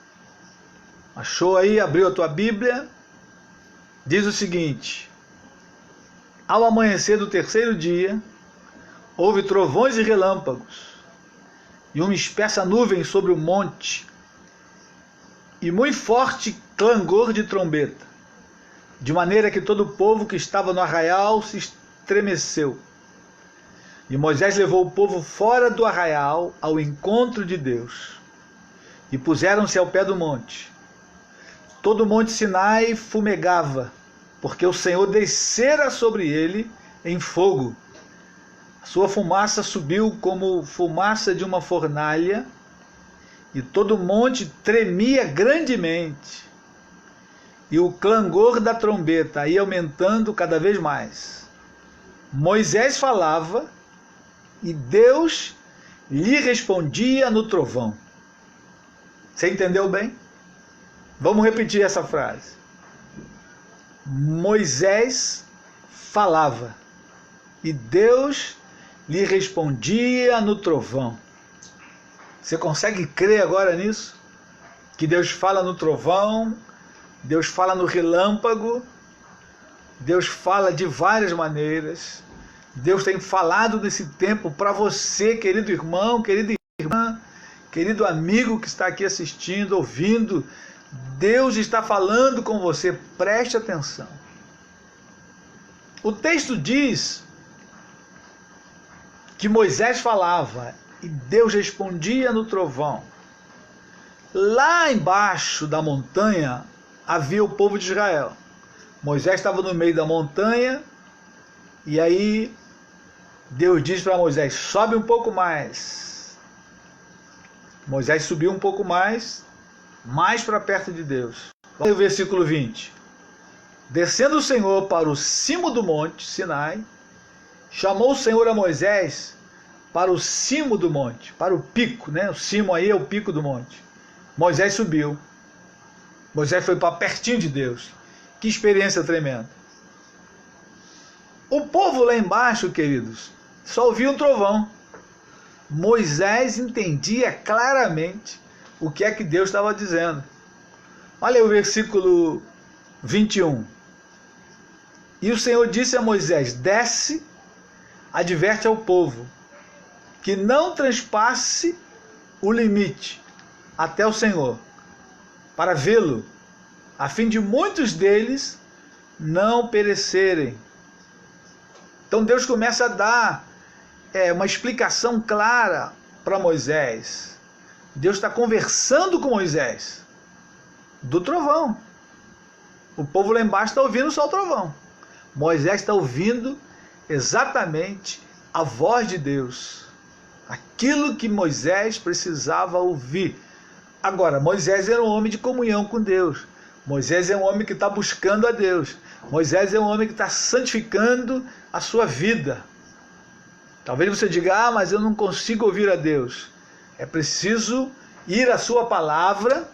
Achou aí? Abriu a tua Bíblia? Diz o seguinte: ao amanhecer do terceiro dia, houve trovões e relâmpagos, e uma espessa nuvem sobre o monte, e muito forte clangor de trombeta, de maneira que todo o povo que estava no arraial se estremeceu. E Moisés levou o povo fora do arraial ao encontro de Deus, e puseram-se ao pé do monte. Todo o monte Sinai fumegava, porque o Senhor descera sobre ele em fogo. A sua fumaça subiu como fumaça de uma fornalha, e todo o monte tremia grandemente. E o clangor da trombeta ia aumentando cada vez mais. Moisés falava, e Deus lhe respondia no trovão. Você entendeu bem? Vamos repetir essa frase. Moisés falava, e Deus lhe respondia no trovão. Você consegue crer agora nisso? Que Deus fala no trovão, Deus fala no relâmpago, Deus fala de várias maneiras. Deus tem falado nesse tempo para você, querido irmão, querida irmã, querido amigo que está aqui assistindo, ouvindo. Deus está falando com você, preste atenção. O texto diz que Moisés falava e Deus respondia no trovão. Lá embaixo da montanha havia o povo de Israel. Moisés estava no meio da montanha, e aí Deus diz para Moisés: sobe um pouco mais. Moisés subiu um pouco mais para perto de Deus. Olha o versículo 20. Descendo o Senhor para o cimo do monte Sinai, chamou o Senhor a Moisés para o cimo do monte, para o pico, né? O cimo aí é o pico do monte. Moisés subiu. Moisés foi para pertinho de Deus. Que experiência tremenda. O povo lá embaixo, queridos, só ouvia um trovão. Moisés entendia claramente o que é que Deus estava dizendo. Olha o versículo 21. E o Senhor disse a Moisés: desce, adverte ao povo, que não transpasse o limite até o Senhor, para vê-lo, a fim de muitos deles não perecerem. Então Deus começa a dar uma explicação clara para Moisés. Deus está conversando com Moisés do trovão. O povo lá embaixo está ouvindo só o trovão. Moisés está ouvindo exatamente a voz de Deus. Aquilo que Moisés precisava ouvir. Agora, Moisés era um homem de comunhão com Deus. Moisés é um homem que está buscando a Deus. Moisés é um homem que está santificando a sua vida. Talvez você diga, mas eu não consigo ouvir a Deus. É preciso ir à sua palavra,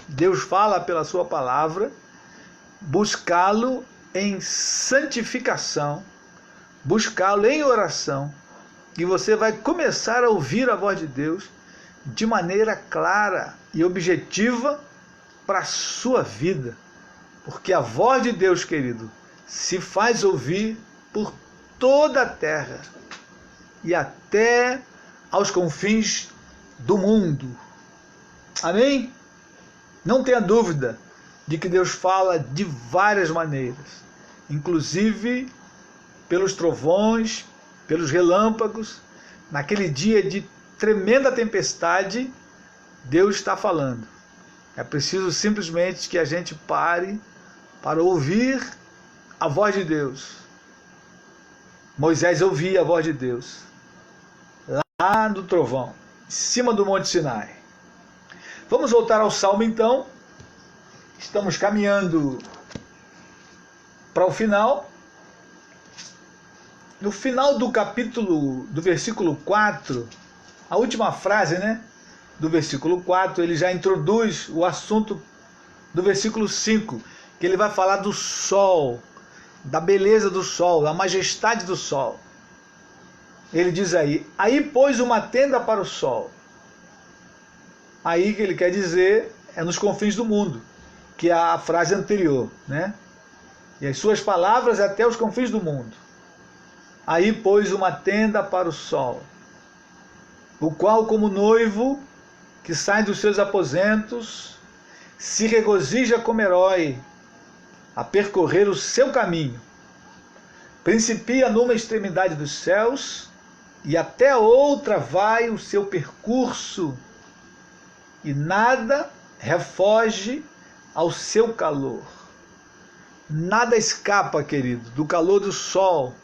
Deus fala pela sua palavra, buscá-lo em santificação, buscá-lo em oração, e você vai começar a ouvir a voz de Deus de maneira clara e objetiva para a sua vida. Porque a voz de Deus, querido, se faz ouvir por toda a terra e até aos confins do mundo. Amém? Não tenha dúvida de que Deus fala de várias maneiras, inclusive pelos trovões, pelos relâmpagos. Naquele dia de tremenda tempestade, Deus está falando. É preciso simplesmente que a gente pare para ouvir a voz de Deus. Moisés ouvia a voz de Deus lá no trovão, em cima do Monte Sinai. Vamos voltar ao Salmo então. Estamos caminhando para o final. No final do capítulo, do versículo 4, a última frase, do versículo 4, ele já introduz o assunto do versículo 5, que ele vai falar do sol, da beleza do sol, da majestade do sol. Ele diz aí pôs uma tenda para o sol. Aí que ele quer dizer é nos confins do mundo, que é a frase anterior, E as suas palavras até os confins do mundo. Aí pôs uma tenda para o sol, o qual, como noivo que sai dos seus aposentos, se regozija como herói a percorrer o seu caminho. Principia numa extremidade dos céus e até outra vai o seu percurso, e nada refoge ao seu calor. Nada escapa, querido, do calor do sol.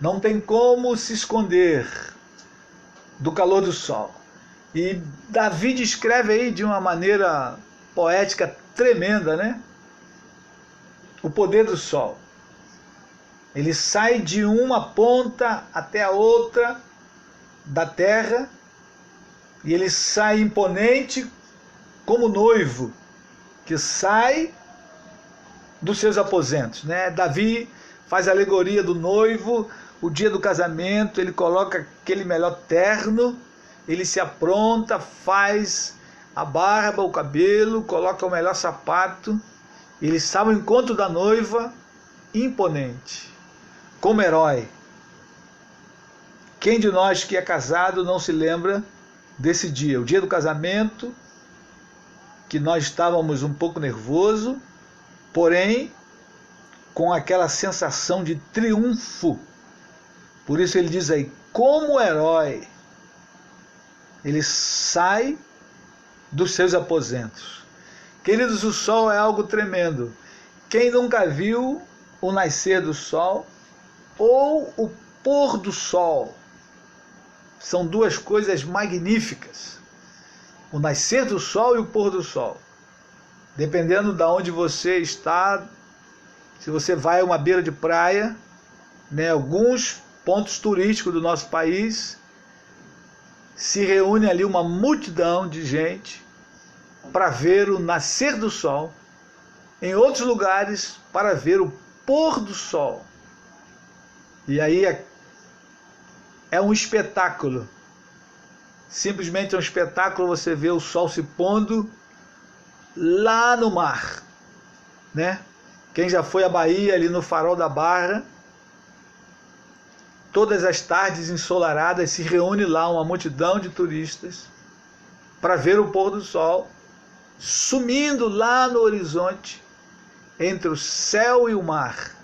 Não tem como se esconder do calor do sol. E Davi descreve aí de uma maneira poética tremenda, o poder do sol. Ele sai de uma ponta até a outra da terra, e ele sai imponente como noivo que sai dos seus aposentos, Davi faz a alegoria do noivo, o dia do casamento, ele coloca aquele melhor terno, ele se apronta, faz a barba, o cabelo, coloca o melhor sapato, ele sai ao encontro da noiva imponente, como herói. Quem de nós que é casado não se lembra desse dia, o dia do casamento, que nós estávamos um pouco nervosos, porém com aquela sensação de triunfo. Por isso ele diz aí, como herói, ele sai dos seus aposentos. Queridos, o sol é algo tremendo. Quem nunca viu o nascer do sol ou o pôr do sol? São duas coisas magníficas. O nascer do sol e o pôr do sol. Dependendo de onde você está, se você vai a uma beira de praia, alguns pontos turísticos do nosso país, se reúne ali uma multidão de gente para ver o nascer do sol, em outros lugares para ver o pôr do sol. E aí é um espetáculo, simplesmente é um espetáculo você ver o sol se pondo lá no mar, Quem já foi à Bahia, ali no Farol da Barra, todas as tardes ensolaradas se reúne lá uma multidão de turistas para ver o pôr do sol, sumindo lá no horizonte, entre o céu e o mar.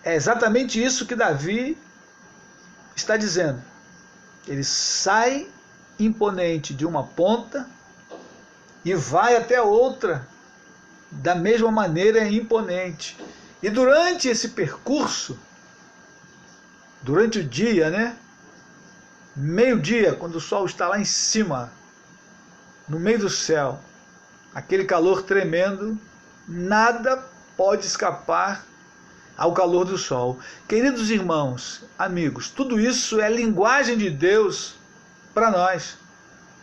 É exatamente isso que Davi está dizendo. Ele sai imponente de uma ponta e vai até outra da mesma maneira é imponente. E durante esse percurso, durante o dia, né? Meio-dia, quando o sol está lá em cima, no meio do céu, aquele calor tremendo, nada pode escapar ao calor do sol. Queridos irmãos, amigos, tudo isso é linguagem de Deus para nós.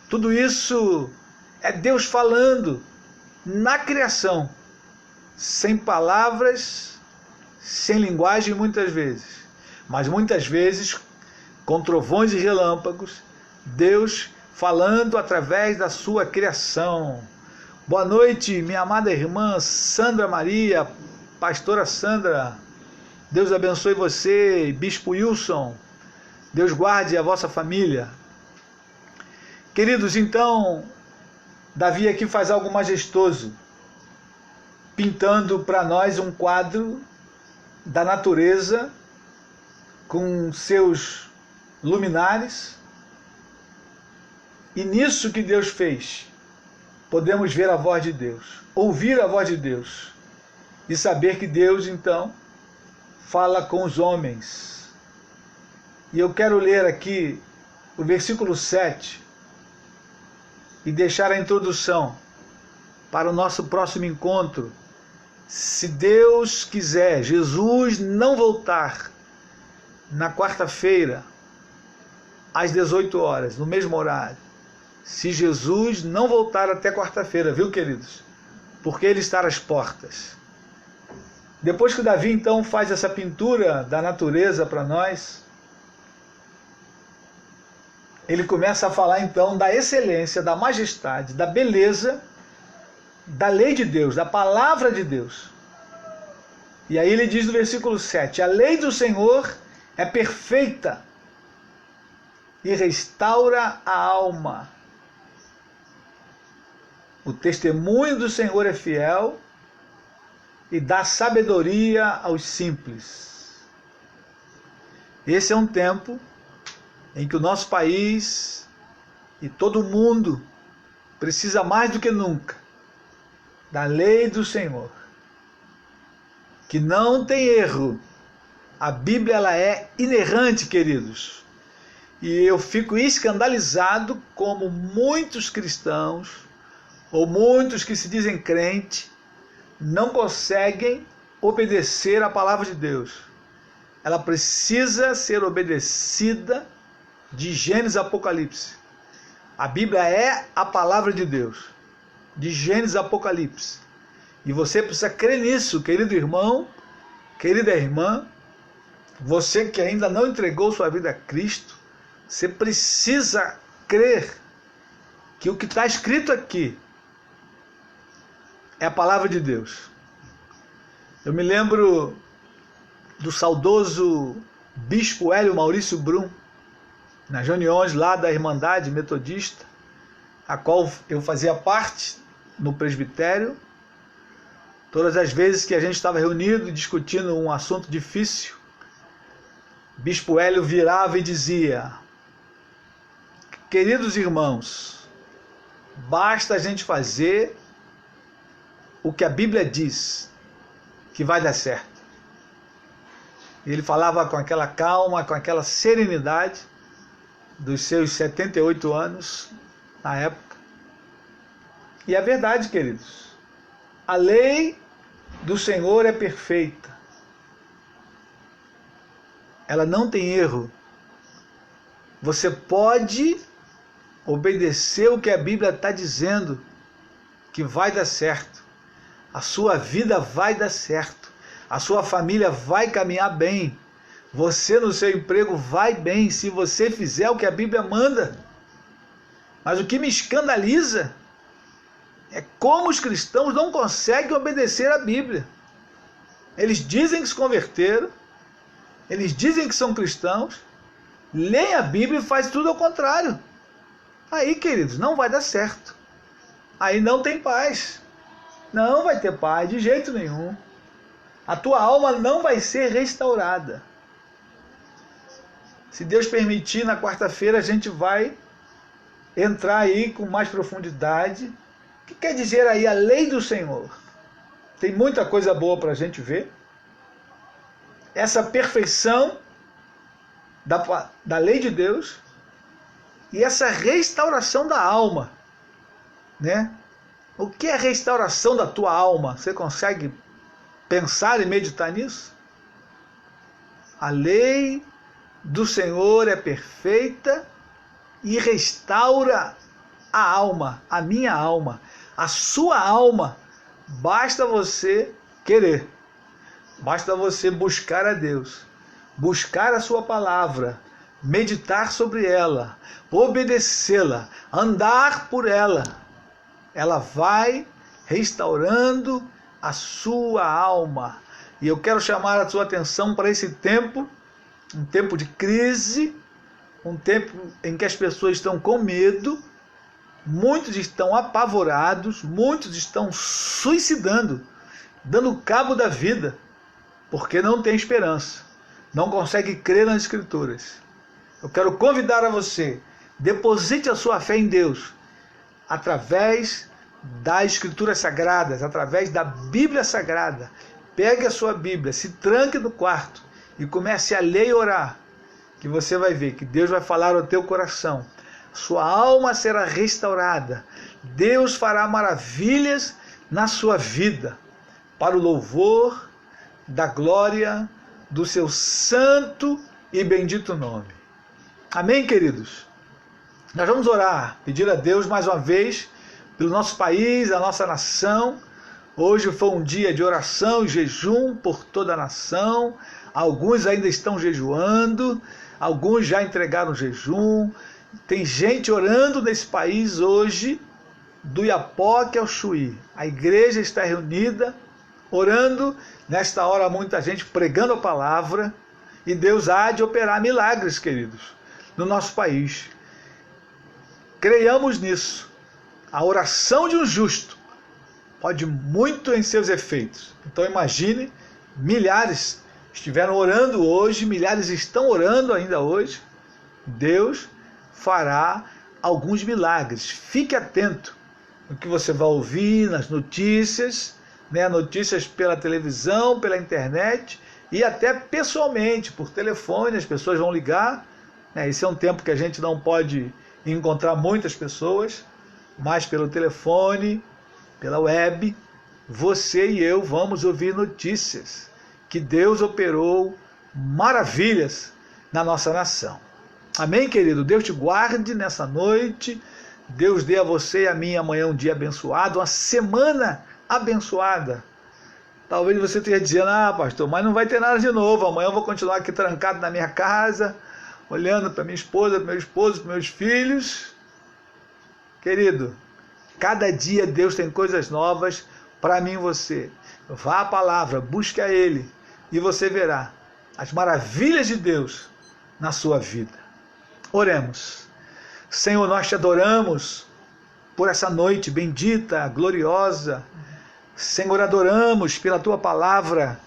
Tudo isso é Deus falando na criação, sem palavras, sem linguagem muitas vezes, mas muitas vezes com trovões e relâmpagos, Deus falando através da sua criação. Boa noite, minha amada irmã Sandra Maria, pastora Sandra. Deus abençoe você, Bispo Wilson. Deus guarde a vossa família. Queridos, então, Davi aqui faz algo majestoso, pintando para nós um quadro da natureza com seus luminares. E nisso que Deus fez, podemos ver a voz de Deus, ouvir a voz de Deus e saber que Deus, então, fala com os homens. E eu quero ler aqui o versículo 7 e deixar a introdução para o nosso próximo encontro. Se Deus quiser, Jesus não voltar na quarta-feira, às 18 horas, no mesmo horário. Se Jesus não voltar até quarta-feira, viu, queridos? Porque Ele está às portas. Depois que Davi, então, faz essa pintura da natureza para nós, ele começa a falar, então, da excelência, da majestade, da beleza, da lei de Deus, da palavra de Deus. E aí ele diz no versículo 7, a lei do Senhor é perfeita e restaura a alma. O testemunho do Senhor é fiel e dá sabedoria aos simples. Esse é um tempo em que o nosso país e todo o mundo precisa mais do que nunca da lei do Senhor, que não tem erro. A Bíblia, ela é inerrante, queridos. E eu fico escandalizado como muitos cristãos, ou muitos que se dizem crente, não conseguem obedecer à palavra de Deus. Ela precisa ser obedecida de Gênesis a Apocalipse. A Bíblia é a palavra de Deus, de Gênesis a Apocalipse. E você precisa crer nisso, querido irmão, querida irmã. Você que ainda não entregou sua vida a Cristo, você precisa crer que o que está escrito aqui é a palavra de Deus. Eu me lembro do saudoso Bispo Hélio Maurício Brum, nas reuniões lá da Irmandade Metodista, a qual eu fazia parte no presbitério. Todas as vezes que a gente estava reunido discutindo um assunto difícil, Bispo Hélio virava e dizia: queridos irmãos, basta a gente fazer o que a Bíblia diz, que vai dar certo. E ele falava com aquela calma, com aquela serenidade dos seus 78 anos na época. E é verdade, queridos. A lei do Senhor é perfeita. Ela não tem erro. Você pode obedecer o que a Bíblia está dizendo, que vai dar certo. A sua vida vai dar certo. A sua família vai caminhar bem. Você no seu emprego vai bem se você fizer o que a Bíblia manda. Mas o que me escandaliza é como os cristãos não conseguem obedecer a Bíblia. Eles dizem que se converteram, eles dizem que são cristãos, leem a Bíblia e fazem tudo ao contrário. Aí, queridos, não vai dar certo. Aí não tem paz. Não vai ter paz de jeito nenhum. A tua alma não vai ser restaurada. Se Deus permitir, na quarta-feira a gente vai entrar aí com mais profundidade. O que quer dizer aí a lei do Senhor? Tem muita coisa boa para a gente ver. Essa perfeição da lei de Deus e essa restauração da alma, né? O que é a restauração da tua alma? Você consegue pensar e meditar nisso? A lei do Senhor é perfeita e restaura a alma, a minha alma, a sua alma. Basta você querer, basta você buscar a Deus, buscar a sua palavra, meditar sobre ela, obedecê-la, andar por ela. Ela vai restaurando a sua alma. E eu quero chamar a sua atenção para esse tempo, um tempo de crise, um tempo em que as pessoas estão com medo, muitos estão apavorados, muitos estão suicidando, dando cabo da vida, porque não tem esperança, não consegue crer nas Escrituras. Eu quero convidar a você, deposite a sua fé em Deus, através das Escrituras Sagradas, através da Bíblia Sagrada. Pegue a sua Bíblia, se tranque no quarto e comece a ler e orar, que você vai ver que Deus vai falar ao teu coração. Sua alma será restaurada. Deus fará maravilhas na sua vida, para o louvor da glória do seu santo e bendito nome. Amém, queridos? Nós vamos orar, pedir a Deus mais uma vez pelo nosso país, a nossa nação. Hoje foi um dia de oração e jejum por toda a nação. Alguns ainda estão jejuando, alguns já entregaram jejum. Tem gente orando nesse país hoje, do Iapoque ao Chuí. A igreja está reunida, orando. Nesta hora muita gente pregando a palavra. E Deus há de operar milagres, queridos, no nosso país. Creiamos nisso. A oração de um justo pode muito em seus efeitos. Então imagine, milhares estiveram orando hoje, milhares estão orando ainda hoje. Deus fará alguns milagres. Fique atento no que você vai ouvir nas notícias, né? Notícias pela televisão, pela internet e até pessoalmente, por telefone, as pessoas vão ligar. Esse é um tempo que a gente não pode encontrar muitas pessoas, mas pelo telefone, pela web, você e eu vamos ouvir notícias que Deus operou maravilhas na nossa nação. Amém, querido? Deus te guarde nessa noite. Deus dê a você e a mim amanhã um dia abençoado, uma semana abençoada. Talvez você esteja dizendo, pastor, mas não vai ter nada de novo. Amanhã eu vou continuar aqui trancado na minha casa, olhando para minha esposa, para meu esposo, para meus filhos. Querido, cada dia Deus tem coisas novas para mim e você. Vá à palavra, busque a Ele e você verá as maravilhas de Deus na sua vida. Oremos. Senhor, nós te adoramos por essa noite bendita, gloriosa. Senhor, adoramos pela tua palavra,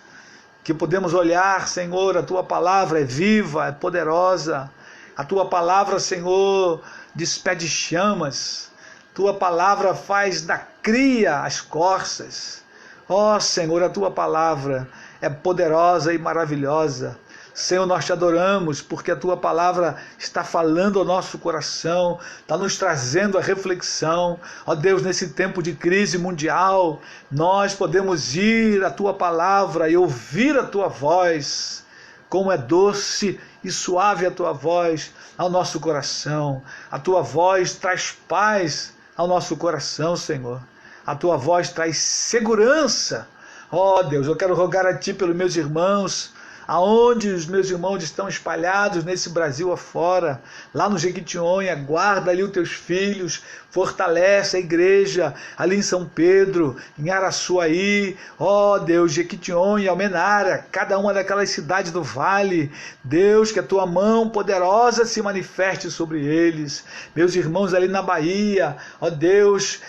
que podemos olhar, Senhor, a tua palavra é viva, é poderosa. A tua palavra, Senhor, despede chamas. Tua palavra faz da cria as corças. Ó Senhor, a tua palavra é poderosa e maravilhosa. Senhor, nós te adoramos porque a tua palavra está falando ao nosso coração, está nos trazendo a reflexão. Ó Deus, nesse tempo de crise mundial, nós podemos ir à tua palavra e ouvir a tua voz. Como é doce e suave a tua voz ao nosso coração. A tua voz traz paz ao nosso coração, Senhor. A tua voz traz segurança. Ó Deus, eu quero rogar a ti pelos meus irmãos, aonde os meus irmãos estão espalhados nesse Brasil afora, lá no Jequitinhonha, guarda ali os teus filhos, fortalece a igreja ali em São Pedro, em Araçuaí, ó Deus, Jequitinhonha, Almenara, cada uma daquelas cidades do vale. Deus, que a tua mão poderosa se manifeste sobre eles. Meus irmãos ali na Bahia, ó Deus,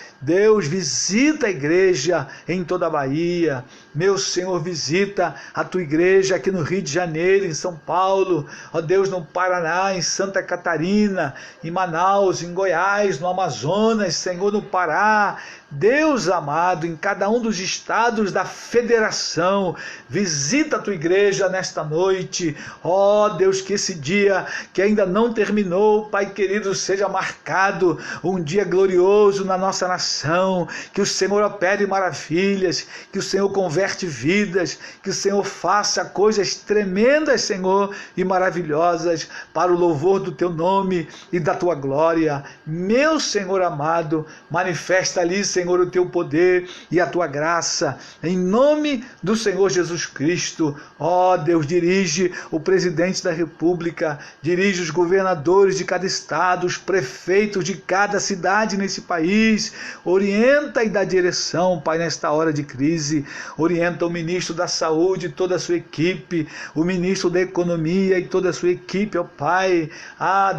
visita a igreja em toda a Bahia. Meu Senhor, visita a tua igreja aqui no Rio de Janeiro, em São Paulo, ó Deus, no Paraná, em Santa Catarina, em Manaus, em Goiás, no Amazonas, Senhor, no Pará. Deus amado, em cada um dos estados da federação, visita a tua igreja nesta noite. Ó Deus, que esse dia que ainda não terminou, Pai querido, seja marcado um dia glorioso na nossa nação, que o Senhor opere maravilhas, que o Senhor converte vidas, que o Senhor faça coisas tremendas, Senhor, e maravilhosas para o louvor do teu nome e da tua glória. Meu Senhor amado, manifesta ali, Senhor, o teu poder e a tua graça, em nome do Senhor Jesus Cristo. Ó Deus, dirige o presidente da República, dirige os governadores de cada estado, os prefeitos de cada cidade nesse país, orienta e dá direção, Pai, nesta hora de crise, orienta o ministro da Saúde e toda a sua equipe, o ministro da Economia e toda a sua equipe, ó Pai,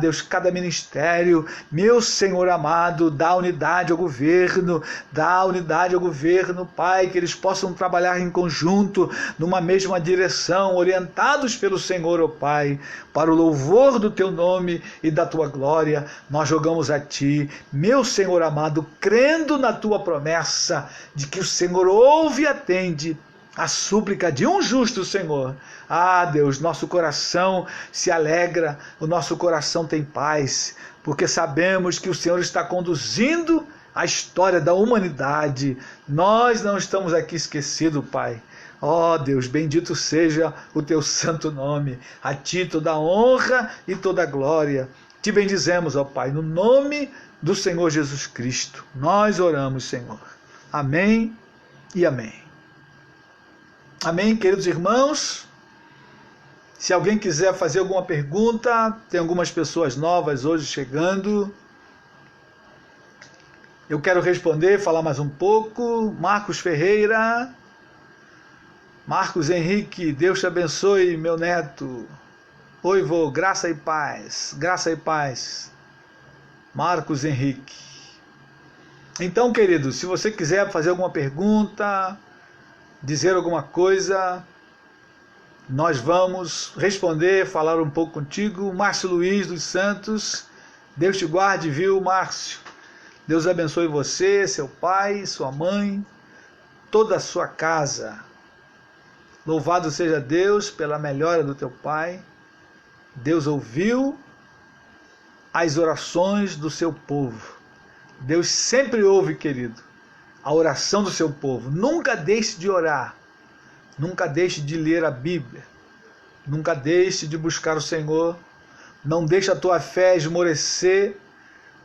Deus, cada ministério, meu Senhor amado, dá unidade ao governo, Pai, que eles possam trabalhar em conjunto, numa mesma direção, orientados pelo Senhor, ó Pai, para o louvor do teu nome e da tua glória. Nós jogamos a ti, meu Senhor amado, crendo na tua promessa de que o Senhor ouve e atende a súplica de um justo, Senhor. Deus, nosso coração se alegra, o nosso coração tem paz, porque sabemos que o Senhor está conduzindo a história da humanidade. Nós não estamos aqui esquecidos, Pai. Ó Deus, bendito seja o teu santo nome. A ti toda a honra e toda a glória. Te bendizemos, ó Pai, no nome do Senhor Jesus Cristo. Nós oramos, Senhor. Amém e amém. Amém, queridos irmãos. Se alguém quiser fazer alguma pergunta, tem algumas pessoas novas hoje chegando. Eu quero responder, falar mais um pouco. Marcos Ferreira. Marcos Henrique, Deus te abençoe, meu neto. Oi, vô, graça e paz. Graça e paz. Marcos Henrique. Então, querido, se você quiser fazer alguma pergunta, dizer alguma coisa, nós vamos responder, falar um pouco contigo. Márcio Luiz dos Santos, Deus te guarde, viu, Márcio? Deus abençoe você, seu pai, sua mãe, toda a sua casa. Louvado seja Deus pela melhora do teu pai. Deus ouviu as orações do seu povo. Deus sempre ouve, querido, a oração do seu povo. Nunca deixe de orar. Nunca deixe de ler a Bíblia. Nunca deixe de buscar o Senhor. Não deixe a tua fé esmorecer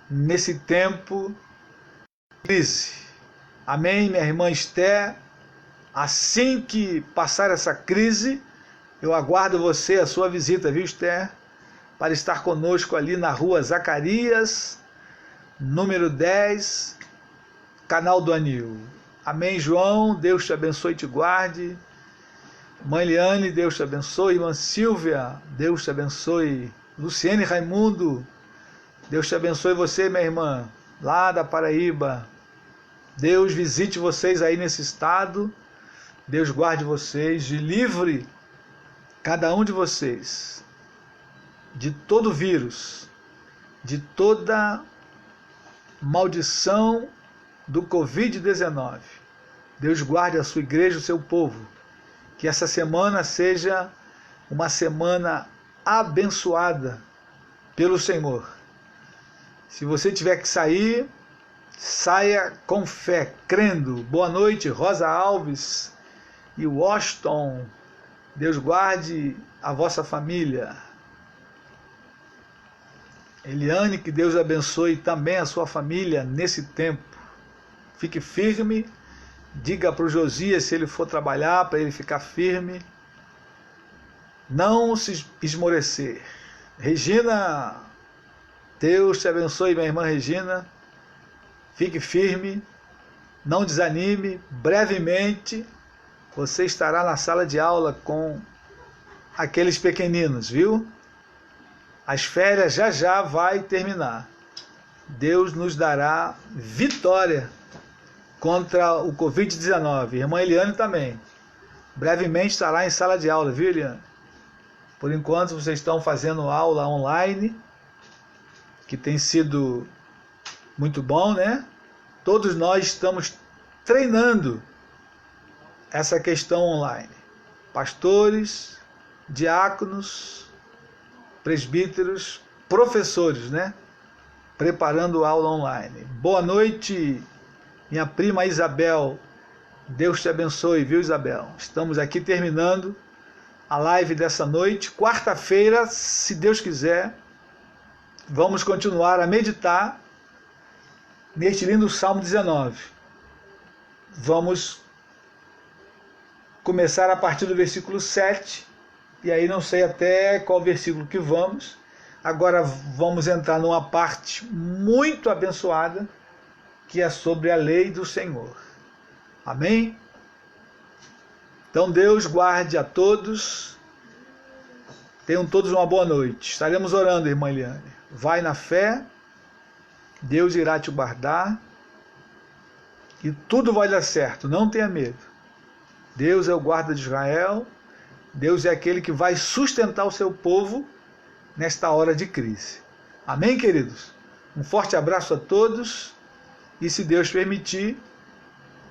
nesse tempo de crise. Amém, minha irmã Esther? Assim que passar essa crise, eu aguardo você, a sua visita, viu, Esther? Para estar conosco ali na rua Zacarias, número 10, canal do Anil. Amém, João? Deus te abençoe e te guarde. Mãe Liane, Deus te abençoe. Irmã Silvia, Deus te abençoe. Luciene Raimundo, Deus te abençoe você, minha irmã, lá da Paraíba. Deus visite vocês aí nesse estado. Deus guarde vocês e livre cada um de vocês de todo vírus, de toda maldição do Covid-19. Deus guarde a sua igreja, o seu povo. Que essa semana seja uma semana abençoada pelo Senhor. Se você tiver que sair, saia com fé, crendo. Boa noite, Rosa Alves e Washington. Deus guarde a vossa família. Eliane, que Deus abençoe também a sua família nesse tempo. Fique firme. Diga para o Josias, se ele for trabalhar, para ele ficar firme. Não se esmorecer. Regina, Deus te abençoe, minha irmã Regina. Fique firme, não desanime. Brevemente você estará na sala de aula com aqueles pequeninos, viu? As férias já vai terminar. Deus nos dará vitória contra o Covid-19. Irmã Eliane também. Brevemente estará em sala de aula, viu, Eliane? Por enquanto vocês estão fazendo aula online, que tem sido muito bom, né? Todos nós estamos treinando essa questão online. Pastores, diáconos, presbíteros, professores, né? Preparando aula online. Boa noite, minha prima Isabel. Deus te abençoe, viu, Isabel? Estamos aqui terminando a live dessa noite. Quarta-feira, se Deus quiser, vamos continuar a meditar neste lindo Salmo 19. Vamos começar a partir do versículo 7, e aí não sei até qual versículo que vamos. Agora vamos entrar numa parte muito abençoada, que é sobre a lei do Senhor. Amém? Então Deus guarde a todos. Tenham todos uma boa noite. Estaremos orando, irmã Eliane. Vai na fé, Deus irá te guardar e tudo vai dar certo, não tenha medo. Deus é o guarda de Israel, Deus é aquele que vai sustentar o seu povo nesta hora de crise. Amém, queridos? Um forte abraço a todos e, se Deus permitir,